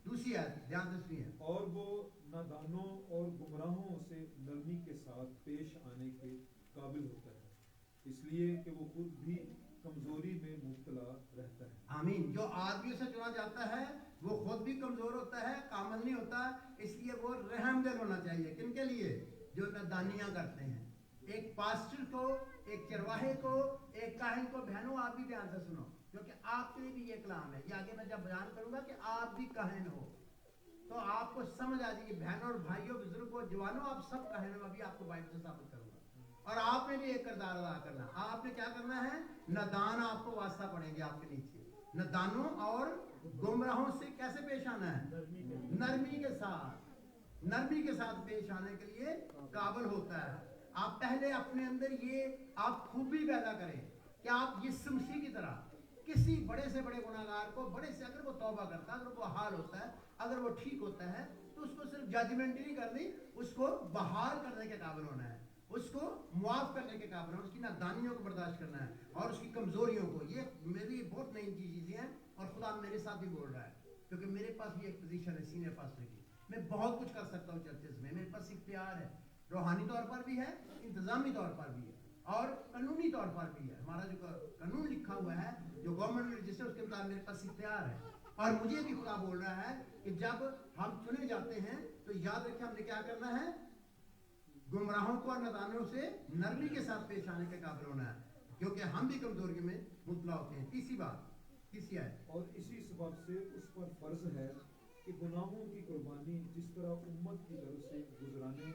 دوسری آیت دھیان سے سنیے. اور وہ نادانوں اور گمراہوں سے نرمی کے ساتھ پیش آنے کے قابل ہوتا ہے, اس لیے کہ وہ خود بھی کمزوری میں مبتلا رہتا ہے. آمین. جو آدمیوں سے چنا جاتا ہے وہ خود بھی کمزور ہوتا ہے, کامل نہیں ہوتا, اس لیے وہ رحم دل ہونا چاہیے. کن کے لیے؟ جو نادانیاں کرتے ہیں. ایک پاسٹر کو, ایک چرواہے کو, ایک کاہن کو. بہنوں آپ بھی دھیان سے سنو, کیونکہ آپ کے لیے بھی یہ کلام ہے. یہ آگے میں جب بیان کروں گا کہ آپ بھی کاہن ہو تو آپ کو سمجھ آ جائے گی. بہنوں اور بھائیوں, بزرگوں, جوانوں, آپ سب کاہن ہو. ابھی آپ کو بائبل سے ثابت کروں گا. اور آپ نے بھی ایک کردار ادا کرنا. آپ نے کیا کرنا ہے؟ نادان آپ کو واسطہ پڑیں گے آپ کے نیچے. نادانوں اور گمراہوں سے کیسے پیش آنا ہے؟ نرمی کے ساتھ. نرمی کے ساتھ پیش آنے کے لیے قابل ہوتا ہے. آپ پہلے اپنے اندر یہ آپ خوبی پیدا کریں کہ آپ یسوع مسیح کی طرح کسی بڑے سے بڑے گناہگار کو, بڑے سے, اگر وہ توبہ کرتا ہے, اگر وہ حال ہوتا ہے, اگر وہ ٹھیک ہوتا ہے, تو اس کو صرف ججمنٹ نہیں کرنی, اس کو بحال کرنے کے قابل ہونا ہے, اس کو معاف کرنے کے قابل ہونا ہے, اس کی نادانیوں کو برداشت کرنا ہے اور اس کی کمزوریوں کو. یہ میری بہت نئی چیزیں ہیں اور خدا میرے ساتھ بھی بول رہا ہے, کیونکہ میرے پاس بھی ایک پوزیشن ہے سینئر پاسٹر کی. میں بہت کچھ کر سکتا ہوں چرچز میں, میرے پاس اختیار ہے, روحانی طور پر بھی ہے, انتظامی طور پر بھی ہے اور قانونی طور پر بھی ہے. ہمارا جو قانون لکھا ہوا ہے, جو گورنمنٹ رجسٹر, اس کے مطابق میرے پاس اختیار ہے. اور مجھے بھی خدا بول رہا ہے کہ جب ہم چنے جاتے ہیں تو یاد رکھیں ہم نے کیا کرنا ہے؟ گمراہوں کو اور نادانوں سے نرمی کے ساتھ پیش آنے کے قابل ہونا ہے, کیونکہ ہم بھی کمزوری میں مبتلا ہوتے ہیں. تیسری بات, تیسری آیت. اور اسی سبب سے اس پر فرض ہے کہ گناہوں کی قربانی جس طرح امت کی طرف سے گزرانے,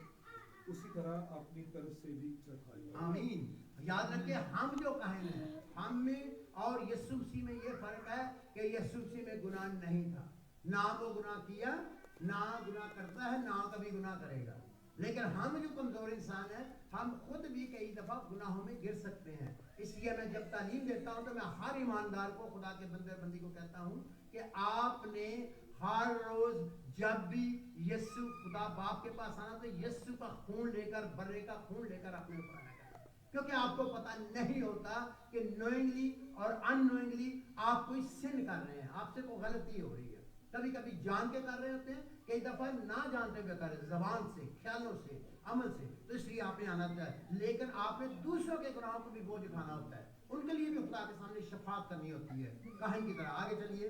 اسی طرح اپنی طرف سے بھی چڑھائے. آمین. یاد رکھیں ہم جو کاہن ہیں, ہم میں اور یسوع مسیح میں یہ فرق ہے کہ یسوع مسیح میں گناہ نہیں تھا. نہ وہ گناہ کیا, نہ گناہ کرتا ہے, نہ کبھی گناہ کرے گا. لیکن ہم جو کمزور انسان ہیں, ہم خود بھی کئی دفعہ گناہوں میں گر سکتے ہیں. اس لیے میں جب تعلیم دیتا ہوں تو میں ہر ایماندار کو, خدا کے بندے بندی کو کہتا ہوں کہ آپ نے ہر روز جب بھی یسوع خدا باپ کے پاس آنا تو یسوع کا خون لے کر, برے کا خون لے کر اپنے اوپر آنا کرنا, کیونکہ آپ کو پتہ نہیں ہوتا کہ نوئنگلی اور ان نوئنگلی آپ کوئی سن کر رہے ہیں, آپ سے کوئی غلطی ہو رہی ہے. کبھی کبھی جان کے کر رہے ہوتے ہیں, کئی دفعہ نہ جانتے ہوئے کر رہے ہیں, زبان سے, خیالوں سے, عمل سے. تو اس لیے آپ نے آنا ہوتا ہے, لیکن آپ نے دوسروں کے گناہوں کو بھی بوجھ اٹھانا ہوتا ہے. ان کے لیے بھی خدا کے سامنے شفاعت کرنی ہوتی ہے, کاہن کی طرح. آگے چلیے.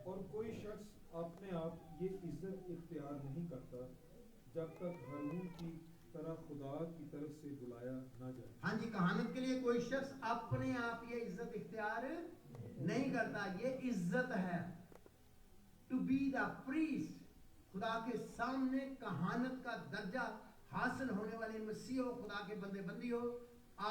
اور کوئی شخص اپنے آپ یہ عزت اختیار نہیں کرتا جب تک ہارون کی طرح خدا کی طرف سے بلایا نہ جائے. ہاں جی, کہانت کے لیے کوئی شخص اپنے آپ یہ عزت اختیار نہیں کرتا. یہ عزت ہے ٹو بی دا پریسٹ. خدا کے سامنے کہانت کا درجہ حاصل ہونے والے مسیح ہو, خدا کے بندے بندی ہو,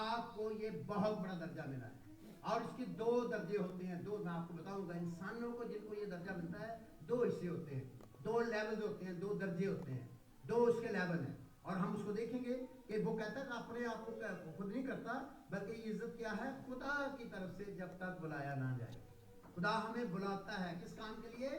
آپ کو یہ بہت بڑا درجہ ملا ہے. اور اس کے 2 درجے ہوتے ہیں, 2 میں آپ کو بتاؤں گا. انسانوں کو جن کو یہ درجہ ملتا ہے 2 حصے ہوتے ہیں, 2 لیولز ہوتے ہیں, 2 درجے ہوتے ہیں, 2 اس کے لیول ہیں. اور ہم اس کو دیکھیں گے کہ وہ کہتا ہے کہ اپنے آپ کو خود نہیں کرتا، بلکہ یہ عزت کیا ہے؟ خدا کی طرف سے جب تک بلایا نہ جائے۔ خدا ہمیں بلاتا ہے کس کام کے لیے؟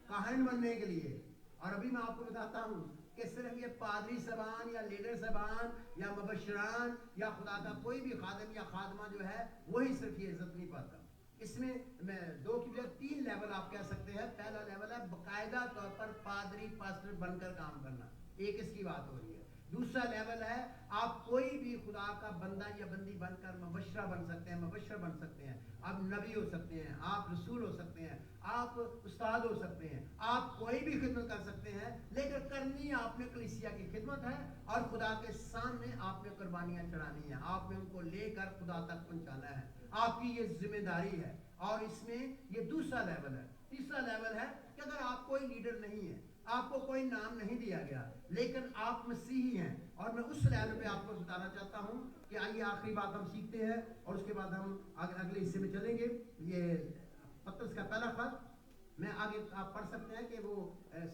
کاہن بننے کے لیے۔ اور ابھی میں آپ کو بتاتا ہوں کہ صرف یہ پادری صاحبان یا لیڈر صاحبان یا مبشران یا خدا کا کوئی بھی خادم یا خادمہ جو ہے وہی صرف یہ عزت نہیں پاتا۔ اس میں دو کی بجائے 3 لیول آپ کہہ سکتے ہیں۔ پہلا لیول ہے باقاعدہ طور پر پادری پاسٹر بن کر کام کرنا، ایک اس کی بات ہو رہی ہے۔ دوسرا لیول ہے آپ کوئی بھی خدا کا بندہ یا بندی بن کر مبشرہ بن سکتے ہیں، مبشر بن سکتے ہیں، آپ نبی ہو سکتے ہیں، آپ رسول ہو سکتے ہیں، آپ استاد ہو سکتے ہیں، آپ کوئی بھی خدمت کر سکتے ہیں، لیکن کرنی آپ نے کلیسیا کی خدمت ہے اور خدا کے سامنے آپ نے قربانیاں چڑھانی ہیں، آپ نے ان کو لے کر خدا تک پہنچانا ہے، آپ کی یہ ذمہ داری ہے۔ اور اس میں یہ دوسرا لیول ہے۔ تیسرا لیول ہے کہ اگر آپ کوئی لیڈر نہیں ہے، آپ کو کوئی نام نہیں دیا گیا، لیکن آپ مسیحی ہیں، اور میں اس لیول پہ آپ کو بتانا چاہتا ہوں کہ آئیے آخری بات ہم سیکھتے ہیں اور اس کے بعد ہم اگلے حصے میں چلیں گے۔ یہ پترس کا پہلا خط، میں آگے آپ پڑھ سکتے ہیں کہ وہ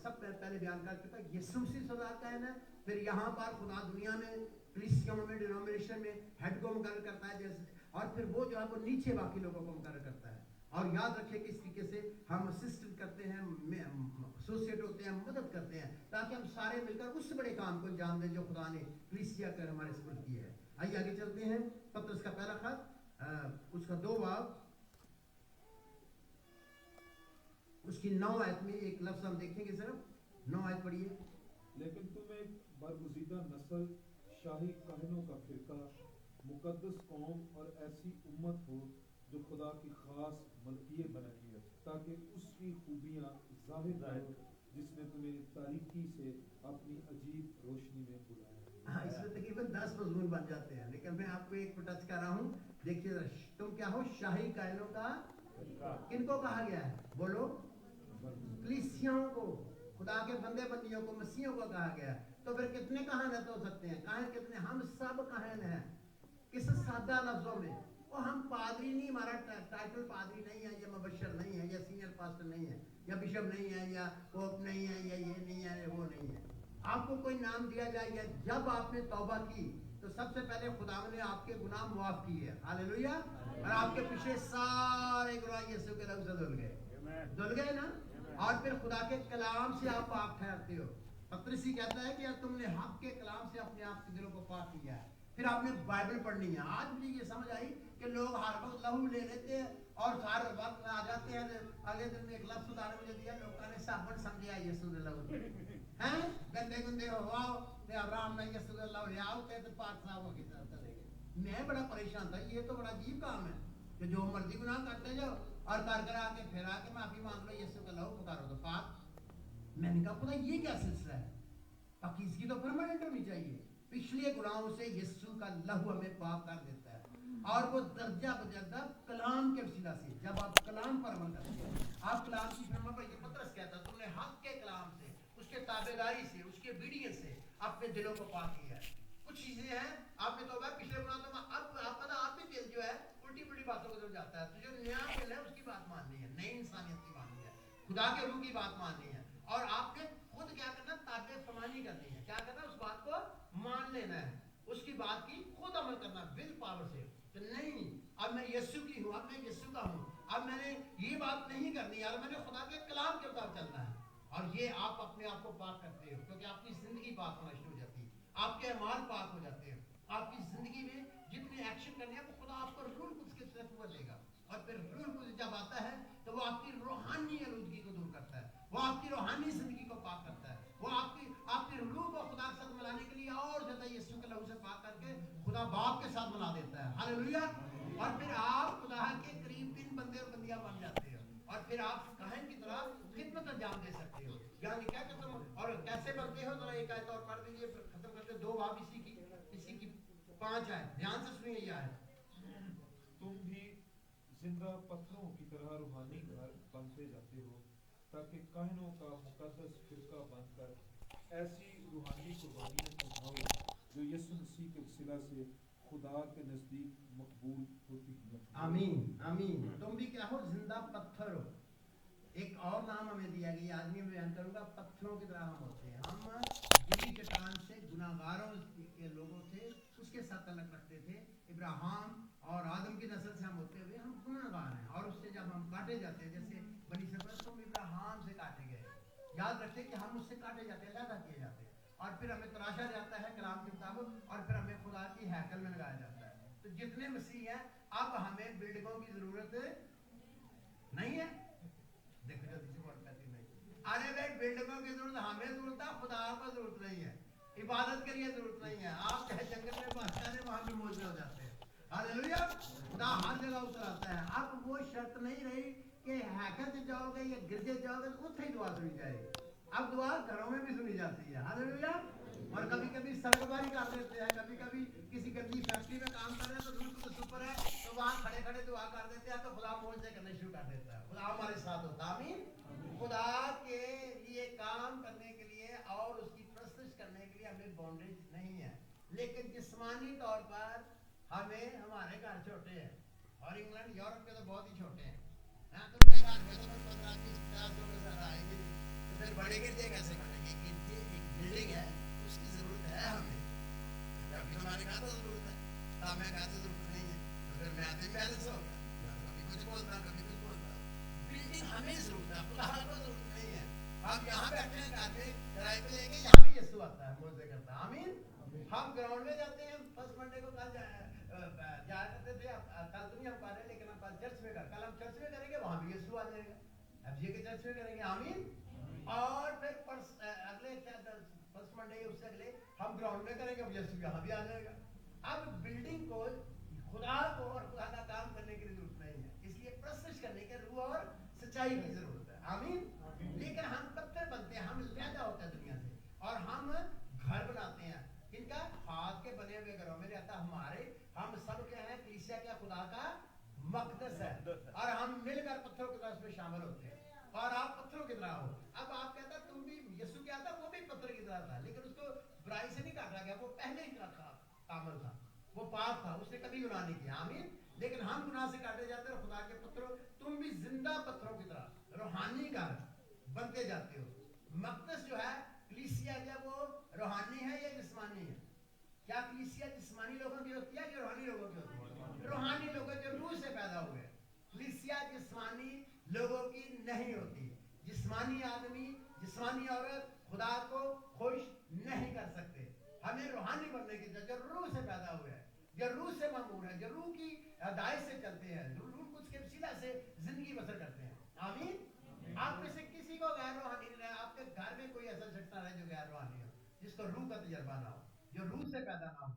سب پہلے بیان کر چکا، یسوع مسیح سردار کاہن ہے، پھر یہاں پر خدا دنیا میں کلیسیوں میں ڈینومینیشن میں ہیڈ کو مقرر کرتا ہے جیسے، اور پھر وہ جو ہے وہ نیچے باقی لوگوں کو مقرر کرتا ہے۔ اور یاد رکھیں کہ اس طریقے سے ہم اسسٹنٹ کرتے ہیں، ایسوسیٹ ہوتے ہیں، مدد کرتے ہیں، تاکہ ہم سارے مل کر اس بڑے کام کو انجام دیں جو خدا نے کلیسیا کر ہمارے سپرد کی ہے۔ آئیے آگے چلتے ہیں۔ پترس کا پہلا خط، اس کا 2 باب، اس کی 9 آیت میں ایک لفظ ہم دیکھیں گے، صرف 9 آیت پڑھیے۔ لیکن تم ایک برگزیدہ نسل، شاہی کہنوں کا فرقہ، مقدس قوم اور ایسی امت ہو جو خدا کی خاص ملکیت بنائی ہے، تاکہ اس کی خوبیاں ظاہر ہو جس نے تمہیں تاریکی سے اپنی عجیب روشنی میں بلایا ہے۔ اس میں تقریباً 10 مضمون بن جاتے ہیں، لیکن میں آپ کو ایک ٹچ کر رہا ہوں۔ دیکھیے تم کیا ہو؟ شاہی کائنوں کا۔ کن کو کہا گیا ہے؟ بولو۔ کلیسیوں کو، خدا کے بندے بندیوں کو، مسیحوں کو کہا گیا ہے۔ تو پھر کتنے کہانت ہو سکتے ہیں؟ کہان کتنے؟ ہم سب کہن ہیں۔ کس سادہ لفظوں میں، وہ ہم پادری نہیں، ہمارا ٹائٹل پادری نہیں ہے، یا مبشر نہیں ہے، یا سینئر پاسٹر نہیں ہے، یا بشپ نہیں ہے، یا پوپ نہیں ہے، یا یہ نہیں ہے، وہ نہیں ہے۔ آپ کو کوئی نام دیا جائے گا جب آپ نے توبہ کی تو سب سے پہلے خدا نے آپ کے گناہ معاف کیے، ہاللیلویہ، اور آپ کے پیچھے سارے گناہ یسوع کے لفظ دھل گئے نا، اور پھر خدا کے کلام سے آپ پاک ٹھہرتے ہو۔ پترسی کہتا ہے کہ تم نے حق کے کلام سے اپنے آپ کے دلوں کو پاک کیا ہے۔ پھر آپ نے بائبل پڑھنی ہے۔ آج مجھے یہ سمجھ آئی کہ لوگ ہر وقت لہو لے لیتے ہیں اور ہر وقت آ جاتے ہیں، اگلے دن میں ایک لفظ خدا نے مجھے دیا، لوگوں نے صابن سمجھا یسوع نے لہو ہیں، گندے گندے ہو آؤ تے ابراہم نے یسوع نے لہو آؤ تے پاک صاحب ہو کے چلے گئے۔ میں بڑا پریشان تھا، یہ تو بڑا عجیب کام ہے کہ جو مرضی گناہ کرتے جاؤ اور کر آ کے پھر آ کے معافی مانگ لو، یسوع کا لہو پکارو تو پاک۔ میں نے کہا خدا یہ کیا سلسلہ ہے؟ پاکیزگی تو پرماننٹ ہونی چاہیے۔ پچھلے گناہوں سے یسوع کا لہو ہمیں پاک کر دیتا ہے، اور وہ درجہ بدرجہ کلام کے وسیلہ سے، جب آپ کلام پر عمل کرتے ہیں، آپ کلام کی فرما پر، یہ پترس کہتا ہے تم نے حق کے کلام سے، اس کے تابعداری سے، اس کے obedience سے اپنے دلوں کو پاک کیا ہے۔ کچھ چیزیں ہیں آپ نے توبہ پچھلے گناہ تو اب آپ پتہ آپ بھی دل جو ہے الٹی پلٹی باتوں کو جاتا ہے، تو جو نیا دل ہے اس کی بات ماننی ہے، نئی انسانیت کی ماننی ہے، خدا کے روح کی بات ماننی ہے، اور آپ نے خود کیا کرنا؟ تابع فرمانی کرنی ہے۔ کیا کرنا؟ اس بات کو مان لینا ہے، اس کی بات کی خود عمل کرنا ول پاور سے، کہ نہیں اب میں یسوع کی ہوں، اب میں یسوع کا ہوں، اب میں نے یہ بات نہیں کرنی ہے، میں نے خدا کے کلام کے مطابق چلنا ہے۔ اور یہ آپ اپنے آپ کو پاک کرتے ہو، کیونکہ آپ کی زندگی پاک ہونا شروع ہو جاتی ہے، آپ کے اعمال پاک ہو جاتے ہیں، آپ کی زندگی میں جتنے ایکشن کرنے ہیں وہ خدا آپ کو روح القدس کے طرف قوت دے گا، اور پھر روح القدس جب آتا ہے تو وہ آپ کی روحانی آلودگی کو دور کرتا ہے، وہ آپ کی روحانی زندگی کو پاک کرتا ہے، وہ آپ کی روح کو خدا کے ساتھ ملانے کے لیے اور زیادہ یسوع کے لہو سے پاک کر کے خدا باپ کے ساتھ ملا دیتا ہے، ہاللیلویہ۔ اور پھر آپ خدا کے قریب بن بندے اور بندیاں بن جاتے ہو، اور پھر آپ کاہن کی طرح خدمت انجام دے سکتے ہو۔ یعنی کیا کہتے ہو اور کیسے بنتے ہو؟ ذرا ایک آیت اور پڑھ دیجیے، پھر ختم کرتے 2 باب اسی کی 5 آیت، دھیان سے سنیے یہ آیت۔ تم بھی زندہ پتھروں کی طرح روحانی گھر بنتے جاتے ہو، تاکہ کاہنوں کا مقدس فرقہ بن کر ایسی روحانی قربانیاں چڑھاؤ جو یسوع مسیح کے وسیلہ سے خدا کے نزدیک مقبول ہوتی ہیں۔ آمین آمین۔ تم بھی کیا ہو؟ زندہ پتھر ہو۔ ایک اور نام ہمیں دیا گیا، آدمی میں بیان کروں گا، پتھروں کی طرح ہم ہوتے ہیں، ہم گلی چٹان سے गुनाहगारों के लोगों से उसके साथ तल्लुक रखते थे। इब्राहिम और आदम की नस्ल से हम होते हुए हम गुनाहगार हैं, और उससे जब हम काटे जाते हैं, जैसे बनी इसराइल तुम इब्राहिम से काटे गए, याद रखें कि हम उससे काटे जाते हैं, अलग किए जाते हैं, और फिर हमें तराशा जाता है कलाम के मुताबिक, और फिर हमें खुदा की हैकल में लगाया जाता है। तो जितने मसीह हैं, अब हमें बिल्डिंगों की जरूरत नहीं है। देखो जल्दी से गौर करती नहीं, अरे भाई बिल्डिंगों की जरूरत हमें जरूरत है, खुदा को जरूरत नहीं है, इबादत के लिए जरूरत नहीं है। आप चाहे जंगल में बादशाह ने वहां भी मौजूद हो जाते हैं, हालेलुया, खुदा हर जगह उतर आता है। अब वो शर्त नहीं रही कि हैकल से जाओगे या गिरजे जाओगे तो उत्थे ही दुआ सुनी जाएगी, अब दुआ घरों में भी सुनी जाती है, हालेलुया। और कभी कभी सड़कबारी कर देते हैं, कभी कभी किसी गंदी फैक्ट्री में काम कर रहे हैं तो रूफ के ऊपर है तो वहां खड़े खड़े दुआ कर देते हैं, तो खुदा मोर्चे करने शुरू कर देता है, खुदा हमारे साथ होता है, आमीन। खुदा के लिए काम करने के लिए और उसकी प्रस्तुत करने के लिए हमें बाउंड्रीज नहीं है, लेकिन जिस्मानी तौर पर हमें हमारे घर छोटे हैं, और इंग्लैंड यूरोप के तो बहुत ही छोटे हैं, तो उनके घर में तो 15-20-50 लोग ज्यादा आएंगे नहीं, तो फिर बड़े गिरजे कैसे बनेंगे? गिरजे एक बिल्डिंग है, उसकी जरूरत है हमें, अभी हमारे घर तो जरूरत है, हमें घर तो जरूरत नहीं है, तो फिर मैं भी बैलेंस हो गया, कभी कुछ बोलता कभी कुछ बोलता। बिल्डिंग हमें जरूरत है, खुदा को जरूरत नहीं है। हम यहाँ बैठे हैं घर में किराए पे लेके, यहाँ भी यीशु आता है, मौजे करता है, आमीन। हम ग्राउंड में जाते हैं, फर्स्ट मंडे को कल जाया करते थे, कल तो नहीं हम कर रहे, लेकिन हम कल चर्च में कल हम चर्च में करेंगे, वहां भी यीशु आ जाएगा, अब ये के चर्च में करेंगे, आमीन। और फिर अगले फर्स्ट मंडे उससे अगले हम ग्राउंड में करेंगे, यीशु यहाँ भी आ जाएगा। अब बिल्डिंग को, खुदा को और खुदा का काम करने की जरूरत नहीं है, इसलिए प्रस्तुत करने के रूह और सच्चाई की जरूरत है, आमीन। लेकिन हम पत्थर बनते हैं, हम पैदा होते हैं दुनिया से, और हम घर बनाते हैं, इनका हाथ के बने हुए घरों में रहता हमारे, हम सब क्या है, कलीसिया क्या, खुदा का मकदस है, और हम मिलकर पत्थरों की तरह उसमें शामिल होते हैं, और आप पत्थरों की तरह हो। अब आप कहता तुम भी, यीशु क्या था, वो भी पत्थर की तरह था, लेकिन उसको बुराई से नहीं काटा गया, वो पहले ही कामल था, वो पाक था, उसने कभी गुनाह नहीं किया, आमीन। लेकिन हम गुनाह से काटे जाते हैं, खुदा के पत्थरों, तुम भी जिंदा पत्थरों की तरह रूहानी घर बनते जाते हो। मकदस जो है कलीसिया, क्या वो रूहानी है या जिस्मानी है? क्या कलीसिया जिस्मानी लोगों की होती है या रूहानी लोगों की होती है? रूहानी लोगों जो रूह से पैदा हुए। कलीसिया जिस्मानी लोगों की नहीं होती। जिस्मानी आदमी, जिस्मानी औरत खुदा को खुश नहीं कर सकते। हमें रूहानी बनने की जो रूह से पैदा हुए हैं, जो रूह से मामूर है, जो रूह की हदायत से चलते हैं, रूह कुछ के वसीला से जिंदगी बसर करते हैं, आमीन। आप में से किसी को गैर रूहानी नहीं है, आपके घर में कोई ऐसा शख्स ना रहे जो गैर रूहानी हो, जिसको रूह का तजर्बा ना हो, जो रूह से पैदा ना हो,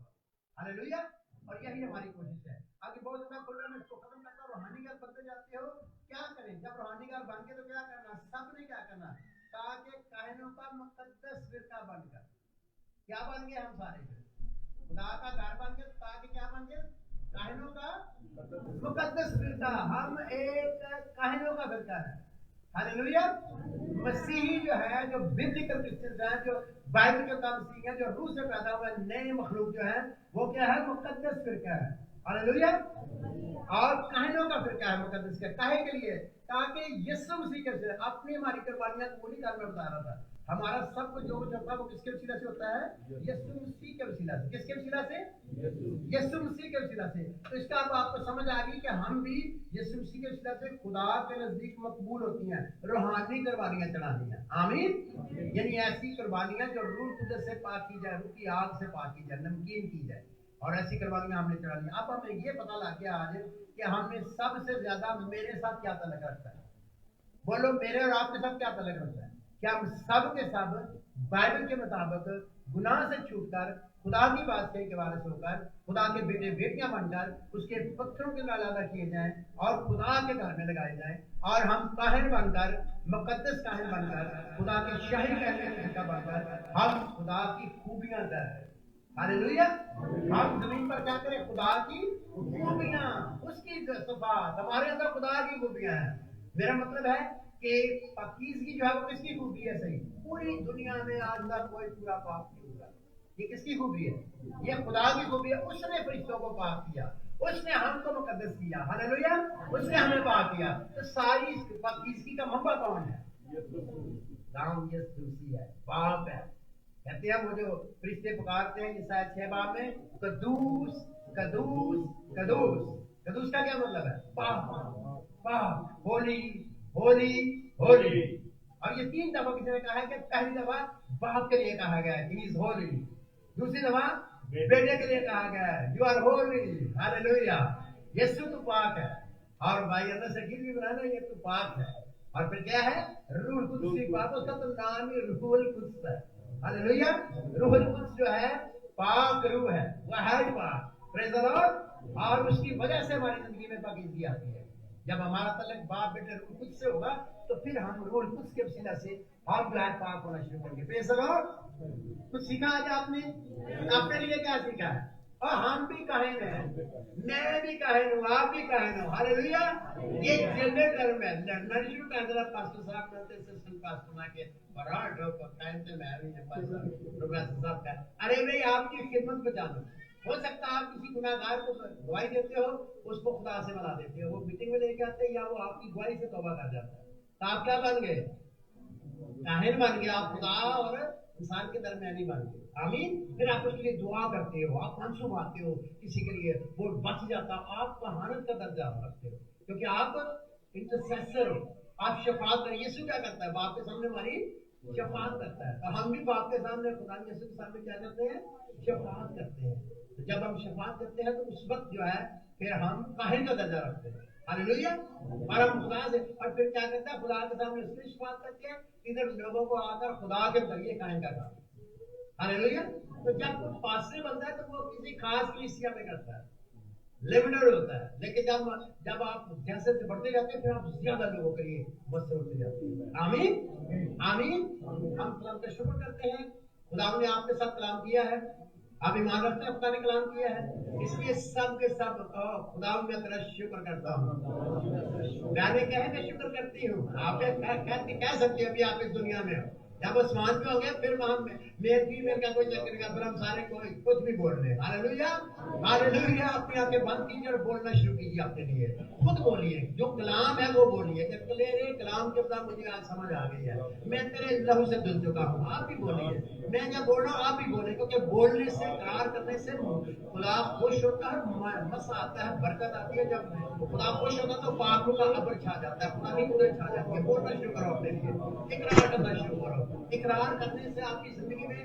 हालेलुया। और यही हमारी कोशिश है। आगे बहुत ज्यादा खुल रहा है, इसको खत्म करता, रूहानी घर बनते जाते हो, क्या करें? जब रूहानी घर बन के तो क्या करना, सबने क्या करना, ताकि काहिनों का मुकद्दस फिरका बनकर, क्या बन गए हम सारे, खुदा का घर बन गए, ताकि क्या बन गए, काहिनों का मुकद्दस फिरका। हम एक काहिनों का फिरका है, हालेलुया। मसीही जो है, जो बिब्लिकल क्रिश्चियंस हैं, जो बाइबल के मसीही हैं, जो रूह से पैदा हुए नए मखलूक जो है, वो क्या है, मुकद्दस फिरका है, हालेलुया। और काहिनों का फिरका है मुकद्दस का, काहे के लिए, ताकि यीशु मसीह के अपनी हमारी कुर्बानियां पूरी कर, मैं बता रहा था, हमारा सब कुछ जो होता है वो किसके वसीला से होता है, यीशु मसीह के वसीला से। किसके वसीला से? यीशु मसीह के वसीला से। तो इसका अब आपको समझ आ गई कि हम भी यीशु मसीह के वसीला से खुदा के नजदीक मकबूल होती हैं, रूहानी कुर्बानियां चढ़ानी है, आमीन। यानी ऐसी कुर्बानियां जो रूह कुदरत से पाक की जाए, रूह की आग से पाक की जाए, नमकीन की जाए, और ऐसी कुर्बानियां हमने चढ़ानी। अब हमें ये पता लग गया आज कि हमें सबसे ज्यादा मेरे साथ क्या तलक रखता है। बोलो, मेरे और आपके साथ क्या तलक रखता है? क्या हम सब के सब बाइबल के मुताबिक गुनाह से छूटकर खुदा की बात के वारिस होकर, खुदा के बेटे बेटियां बनकर, उसके पत्थरों के अलावा किए जाएं और खुदा के घर में लगाए जाएं, और हम काहिन बनकर, मुकद्दस काहिन बनकर, खुदा के शाही कहने का बनकर हम खुदा की खूबियां करें, हालेलुया। हम जमीन पर क्या करें, खुदा की खूबियां, उसकी सिफात, हमारे अंदर खुदा की खूबियां हैं। मेरा मतलब है कि पाकीज़गी जो है वो किसकी खूबी है? सही, पूरी दुनिया में आज तक कोई पूरा पाप नहीं हुआ। ये किसकी खूबी है? ये खुदा की खूबी है। उसने फरिश्तों को पाक किया, उसने हमको मुकद्दस किया, हालेलुया, उसने हमें पाक किया। तो सारी पाकीज़गी का मंबा कौन है? नाम यीशु मसीह है, बाप है, कहते हैं वो जो फरिश्ते पुकारते हैं ईसाया 6 बाब में, कदूस कदूस कदूस। कदूस का क्या मतलब है? पाक पाक, होली होली होली। और ये 3 दफा किसी ने कहा है कि पहली दफा बाप के लिए कहा गया है, ही इज होली। दूसरी दफा बेटे के लिए कहा गया है, यू आर होली, हालेलुया। यीशु तो पाक है, और भाई अंदर से गिर भी बनाना, ये तो पाक है। और फिर क्या है? रूह कुद्स की बात, उसका तो नाम ही रूहुल कुद्स है, हालेलुया। रूहुल कुद्स जो है पाक रूह है, वह है पाक, प्रेज़ द लॉर्ड। और उसकी वजह से हमारी जिंदगी में पाकीज़गी आती है। जब हमारा तल्लक बाप बेटे रूह कुद्स से होगा तो फिर हम रूहुल कुद्स के वसीला से हम जो है पाक होना शुरू करेंगे, प्रेज़ द लॉर्ड। कुछ सीखा आज आपने? अपने लिए क्या सीखा है? और हम भी काहिन हैं, मैं भी काहिन हूँ, आप भी काहिन हो, हालेलुया। ये जनरेटर में लड़ना शुरू कर दिया। पास्टर साहब कहते हैं असिस्टेंट पास्टर ना के बड़ा ड्रॉप काहिन से मैं भी प्रोफेसर साहब का, अरे भाई आपकी खिदमत को जानो। हो सकता है आप किसी गुनाहगार को गवाही देते हो, उसको खुदा से मिला देते हो, वो मीटिंग में लेके आते हैं या वो आपकी गवाही से तौबा कर जाता है, तो आप क्या बन गए? काहिन बन गए। आप खुदा और इंसान के दरमियानी बन गए, आमीन। फिर आप उसके लिए दुआ करते हो, आप आंसू बहाते हो किसी के लिए, वो बच जाता, आप कहानत का दर्जा रखते हो क्योंकि आप इंटरसेसर हो, आप शफात कर। यीशु क्या करता है? बाप के सामने हमारी शफात करता है, तो हम भी बाप के सामने, खुदा यीशु के सामने क्या करते हैं? शफात करते हैं। तो जब हम शफात करते हैं तो उस वक्त जो है फिर हम काहिन का दर्जा रखते हैं, हालेलुया। और हम खुदा से, और फिर क्या करता है? खुदा के सामने उसकी शफात करते हैं, इधर लोगों को आकर खुदा के जरिए काहिन का काम, हालेलुया। तो जब कोई पास्टर बनता है तो वो किसी खास कलीसिया में करता है, लिमिटेड होता है। लेकिन जब आप जैसे बढ़ते जाते हैं फिर आप ज्यादा लोगों के लिए मसले होते जाते हैं, आमीन आमीन। हम कलाम का शुक्र करते हैं, खुदा ने आपके साथ कलाम किया है, आप ईमान रखते हैं, खुदा ने कलाम किया है, इसलिए सब के सब खुदा में तेरा शुक्र करता हूँ। मैंने कहे मैं शुक्र करती हूँ, आप कह सकते हैं अभी आप इस दुनिया में हो, जब आसमान में हो गए फिर वहां मेल का कोई चक्कर का, फिर हम सारे कोई कुछ भी बोल रहे हैं, हालेलुया हालेलुया। अपनी आंखें बंद कीजिए और बोलना शुरू कीजिए अपने लिए, खुद बोलिए, जो कलाम है वो बोलिए कि तेरे कलाम के बाद मुझे आज समझ आ गई है, मैं तेरे लहू से धुल चुका हूँ। आप भी बोलिए, मैं जब बोल रहा हूँ आप भी बोले, क्योंकि बोलने से, करार करने से खुदा खुश होता है, मसा आता है, बरकत आती है। जब खुदा खुश होता है तो पापों का अबर छा जाता है, खुदा की कुदरत छा जाती है। बोलना शुरू करो अपने लिए, इकरार करना शुरू करो। इकरार करने से आपकी जिंदगी में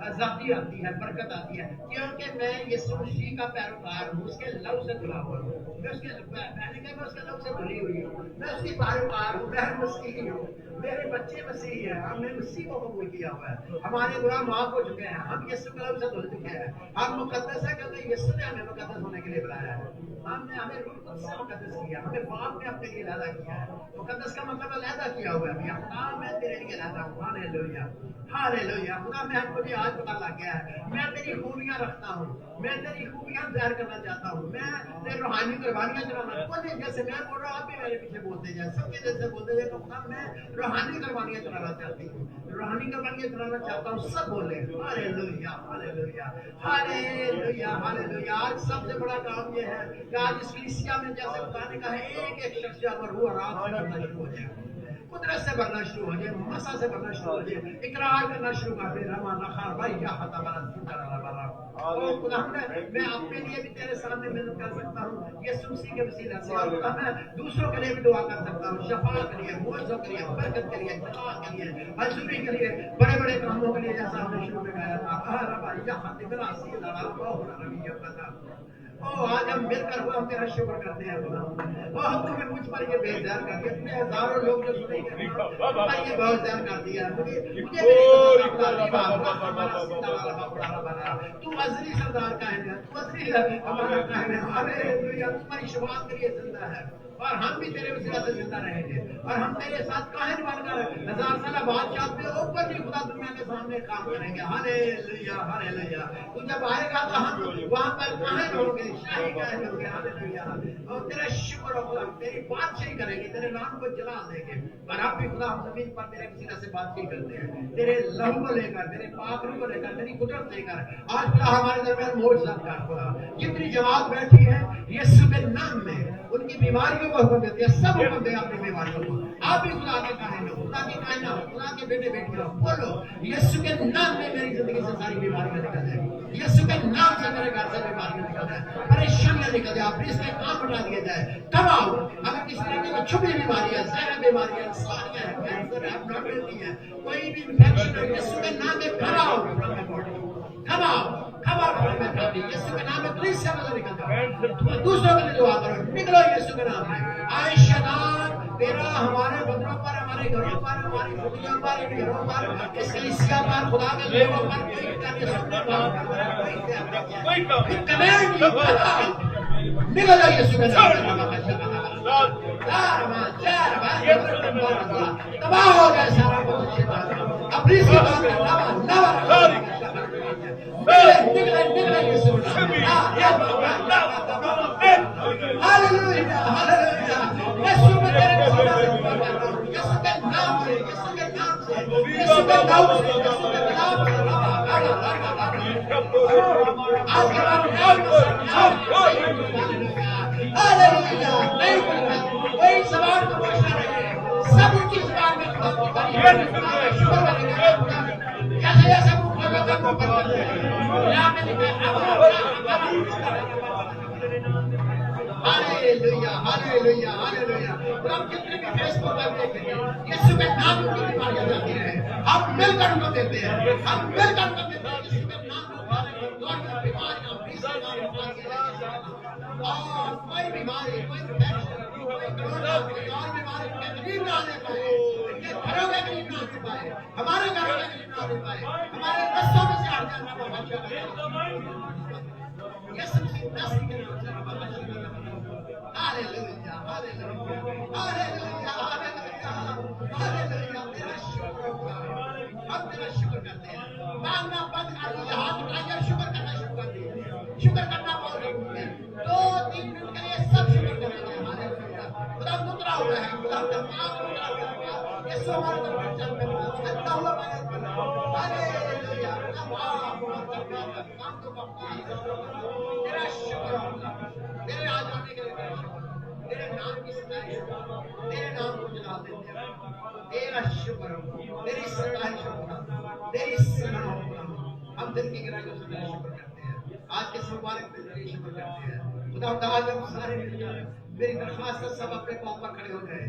आजादी आती है, बरकत आती है, क्योंकि मैं यीशु मसीह का पैरोकार हूँ, उसके लव से जुड़ा हुआ हूँ, मैं उसके लव से भरी हुई हूँ, मैं उसकी पैरोकार हूँ, मैं मसीही हूँ, मेरे बच्चे मसीही हैं, हमने मसीह को कबूल किया हुआ है, हमारे गुनाह माफ हो चुके हैं, हम यीशु के लव से धुल चुके हैं, हम मुकद्दस है क्योंकि यीशु ने हमें मुकद्दस होने के लिए बुलाया है। हमने हमें रूह कुद्स से मुकद्दस किया, हमें बाप ने अपने लिए अलहदा किया है। मुकद्दस का मतलब अलहदा किया हुआ है। खुदा मैं तेरे लिए अलहदा हूँ, हालेलुया हालेलुया। खुदा मैं मुझे आज पता लग गया है, मैं तेरी खूबियां रखता हूँ, मैं तेरी खूबियां ज़ाहिर करना चाहता हूँ, मैं तेरी रूहानी कुर्बानियां चढ़ाना। बोले जैसे मैं बोल रहा हूँ आप भी मेरे पीछे बोलते जाए, सबके जैसे बोलते जाए। तो खुदा मैं रूहानी कुर्बानियां चढ़ाना चाहती हूँ, रूहानी कुर्बानियां चढ़ाना चाहता हूँ। सब बोले हालेलुया हालेलुया हालेलुया हालेलुया। आज सबसे बड़ा काम ये है कि आज इस कलीसिया में जैसे खुदा ने कहा एक एक शख्स अगर हुआ रात से करना शुरू हो जाए, कुदरत से भरना शुरू हो जाए, मसा से भरना शुरू हो जाए, इकरार करना शुरू कर दे, रमाना खान भाई या हता बरा सुंदर वाला। ओ खुदा मैं अपने लिए भी तेरे सामने मिन्नत कर सकता हूँ, यीशु मसीह के वसीला से, और खुदा मैं दूसरों के लिए भी दुआ कर सकता हूँ, शफा के लिए, मुआवजा के लिए, बरकत के लिए, जला के लिए, हजूरी के लिए, बड़े बड़े कामों के लिए, जैसा हमने शुरू में गाया था। रबा या हता बरा सी लड़ा बहुत रवैया का। ओ आज हम मिलकर हम तेरा शुक्र करते हैं खुदा। ओ हम तुम्हें मुझ पर ये बेजार कर दिया, तुमने हजारों लोग जो सुनेंगे पर ये बेजार कर दिया, मुझे तू अज़ली सरदार का है, तू अज़ली हमारा का है, हालेलुया। तुम्हारी शुरुआत के लिए जिंदा है और हम भी तेरे वसीला से जिंदा रहेंगे, और हम तेरे साथ काहिन बनकर 1000 साल बादशाह पे ऊपर भी खुदा दुनिया के सामने काम करेंगे, हालेलुया हालेलुया। तू जब आएगा तो हम वहां पर काहिन होंगे, शाही करेंगे, हालेलुया। और तेरा शुक्र हो खुदा, तेरी बातचीत करेंगे, तेरे नाम को जला देंगे। और आप भी खुदा हम जमीन पर तेरे किसी तरह से बातचीत करते हैं, तेरे लहू को लेकर, तेरे पाखरू को लेकर, तेरी कुदरत लेकर। आज खुदा हमारे दरमियान मोर्चा कर खुदा, जितनी जमात बैठी है यीशु के नाम में उनकी बीमारियों को हुक्म देते हैं, सब हुक्म दे अपनी बीमारियों को। आप भी खुदा के काहे लो, खुदा के काहे ना, खुदा के बेटे बेटियां बोलो, यीशु के नाम में मेरी जिंदगी से सारी बीमारियां निकल जाए, यीशु के नाम से मेरे घर से बीमारियां निकल जाए, परेशानियां निकल जाए, प्लीज के काम हटा दिए जाए। कब आओ, अगर किसी तरह की छुपी बीमारी है, जहर बीमारी है, सारियां है, कैंसर है, एब्नॉर्मलिटी है, कोई भी इन्फेक्शन है, यीशु के नाम में कब आओ, कब आओ, कब आओ, यीशु के नाम में प्लीज से बाहर निकल जाओ, दूसरों के लिए दुआ करो, निकलो यीशु के नाम में। आए शैतान तेरा हमारे बंदरों पर, हमारे घरों पर, हमारी दुनिया पर, इन घरों पर, इस कलीसिया पर, खुदा के लोगों पर कोई करके सुनने वाला कोई कमेंट निकल जाओ यीशु के नाम में। तबाह हो जाए सारा कुछ, अपनी सी बात निकले निकले यीशु के नाम में। हालेलुया हालेलुया, यीशु में तेरे यीशु के नाम से, यीशु के नाम से, यीशु के नाम से, यीशु के नाम से। आज के बाद हालेलुया, नहीं कोई सवाल तो पूछना नहीं है, सब उनकी जुबान में शुक्र करेंगे, कैसे ये सब लोगों का को करते हैं, यहाँ पे लिखा हालेलुया हालेलुया हालेलुया। और हम कितने भी फेसबुक पर देखेंगे, यीशु के नाम की बीमारियां जाती हैं, हम मिलकर उनको देते हैं, हम मिलकर उनको देते हैं, यीशु के नाम को बीमारियां और कोई बीमारी, कोई इन्फेक्शन, कोई कोरोना, कोई और बीमारी के करीब ना आने पाए, इनके घरों के करीब ना आने पाए, हमारे घरों के करीब ना आने पाए, हमारे रस्तों में से हट जाना बाबा। यीशु मसीह नासरी के नाम से बाबा। Hallelujah hallelujah hallelujah hallelujah hallelujah. तेरा शुक्र होगा, हम तेरा शुक्र करते हैं। मांगना बंद कर दो, हाथ उठाकर शुक्र करना शुरू कर दो, शुक्र करना बहुत जरूरी है। 2-3 मिनट के लिए सब शुक्र करेंगे। हालेलुया, खुदा उतरा हुआ है, खुदा का नाम उतरा हुआ है, यीशु हमारे तरफ चल रहा है, चलता हुआ मेरे पर। हालेलुया, तेरा शुक्र होगा, तेरे आ जाने के लिए तेरे नाम की सताइश, तेरे नाम को जला देते हैं, तेरा शुक्र हो, तेरी सताइश होगा, तेरी सना होगा। हम दिल की गहराइयों से तेरा शुक्र करते हैं, आज के मुबारक दिन के लिए शुक्र करते हैं। खुदा आज हम सारे मिलकर मेरी दरख्वास्त सब अपने पाँव पर खड़े हो गए।